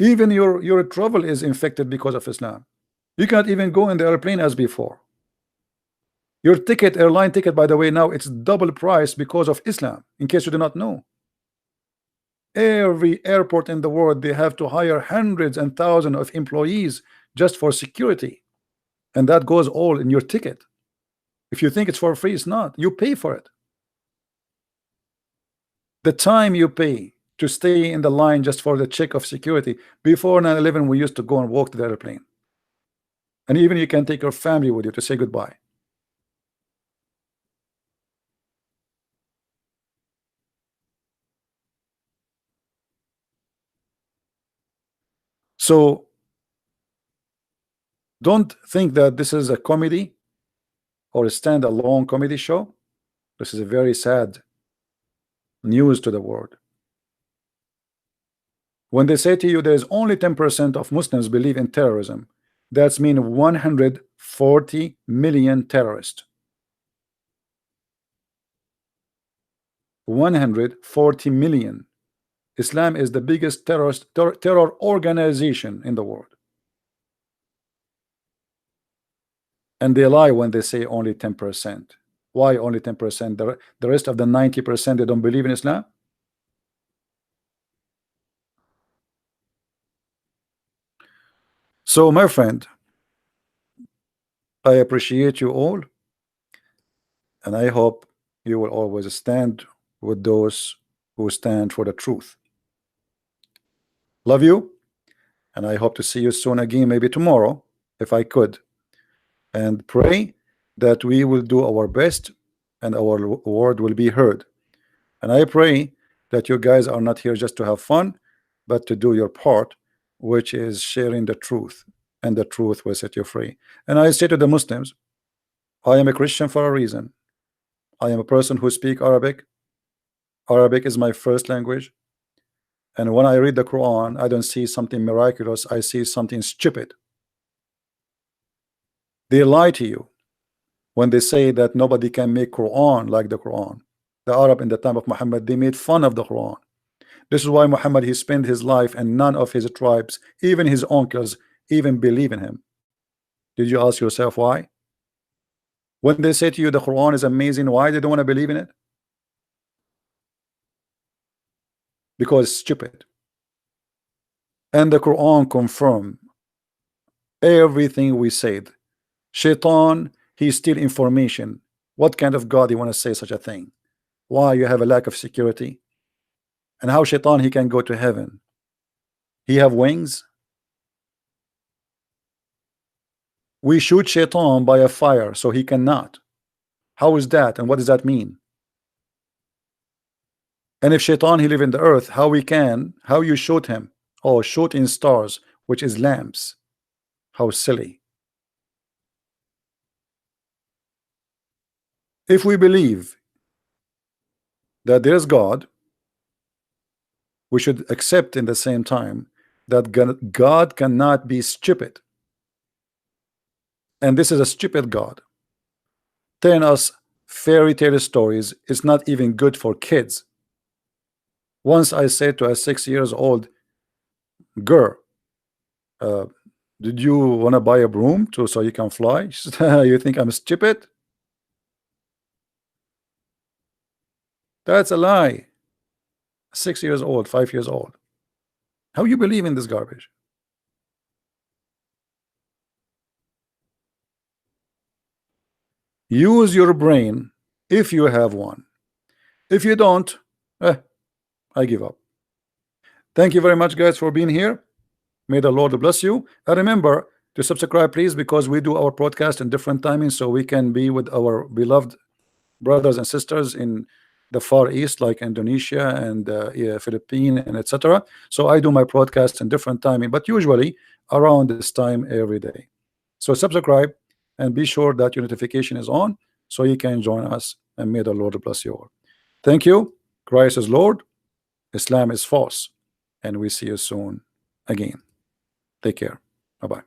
Even your travel is infected because of Islam. You can't even go in the airplane as before. Your ticket, airline ticket, by the way, now it's double price because of Islam, in case you do not know. Every airport in the world, they have to hire hundreds and thousands of employees just for security, and that goes all in your ticket. If you think it's for free, it's not. You pay for it. The time you pay to stay in the line just for the check of security. Before 9/11, we used to go and walk to the airplane, and even you can take your family with you to say goodbye. So don't think that this is a comedy or a stand-alone comedy show. This is a very sad news to the world. When they say to you there is only 10% of Muslims believe in terrorism, that's mean 140 million terrorists. 140 million. Islam is the biggest terror organization in the world. And they lie when they say only 10%. Why only 10%? The rest of the 90%, they don't believe in Islam? So, my friend, I appreciate you all, and I hope you will always stand with those who stand for the truth. Love you, and I hope to see you soon again, maybe tomorrow, if I could. And pray that we will do our best and our word will be heard. And I pray that you guys are not here just to have fun, but to do your part, which is sharing the truth, and the truth will set you free. And I say to the Muslims, I am a Christian for a reason. I am a person who speaks Arabic. Arabic is my first language. And when I read the Quran, I don't see something miraculous. I see something stupid. They lie to you when they say that nobody can make Quran like the Quran. The Arab in the time of Muhammad, they made fun of the Quran. This is why Muhammad, he spent his life and none of his tribes, even his uncles, even believe in him. Did you ask yourself why? When they say to you the Quran is amazing, why they don't want to believe in it? Because it's stupid. And the Quran confirm everything we said. Shaitan, he steal information. What kind of God you want to say such a thing? Why you have a lack of security? And how Shaitan he can go to heaven? He have wings? We shoot Shaitan by a fire, so he cannot. How is that? And what does that mean? And if Shaitan he live in the earth, how you shoot him? Oh, shoot in stars, which is lamps. How silly. If we believe that there is God, we should accept in the same time that God cannot be stupid. And this is a stupid God. Telling us fairy tale stories is not even good for kids. Once I said to a 6 years old girl, uh, did you want to buy a broom so you can fly? She said, you think I'm stupid? That's a lie. 6 years old, 5 years old. How you believe in this garbage? Use your brain if you have one. If you don't, I give up. Thank you very much, guys, for being here. May the Lord bless you. And remember to subscribe, please, because we do our podcast in different timings so we can be with our beloved brothers and sisters in the Far East, like Indonesia and yeah, Philippines and etc. So I do my broadcast in different timing, but usually around this time every day. So subscribe and be sure that your notification is on so you can join us, and may the Lord bless you all. Thank you. Christ is Lord, Islam is false, and we see you soon again. Take care. Bye-bye.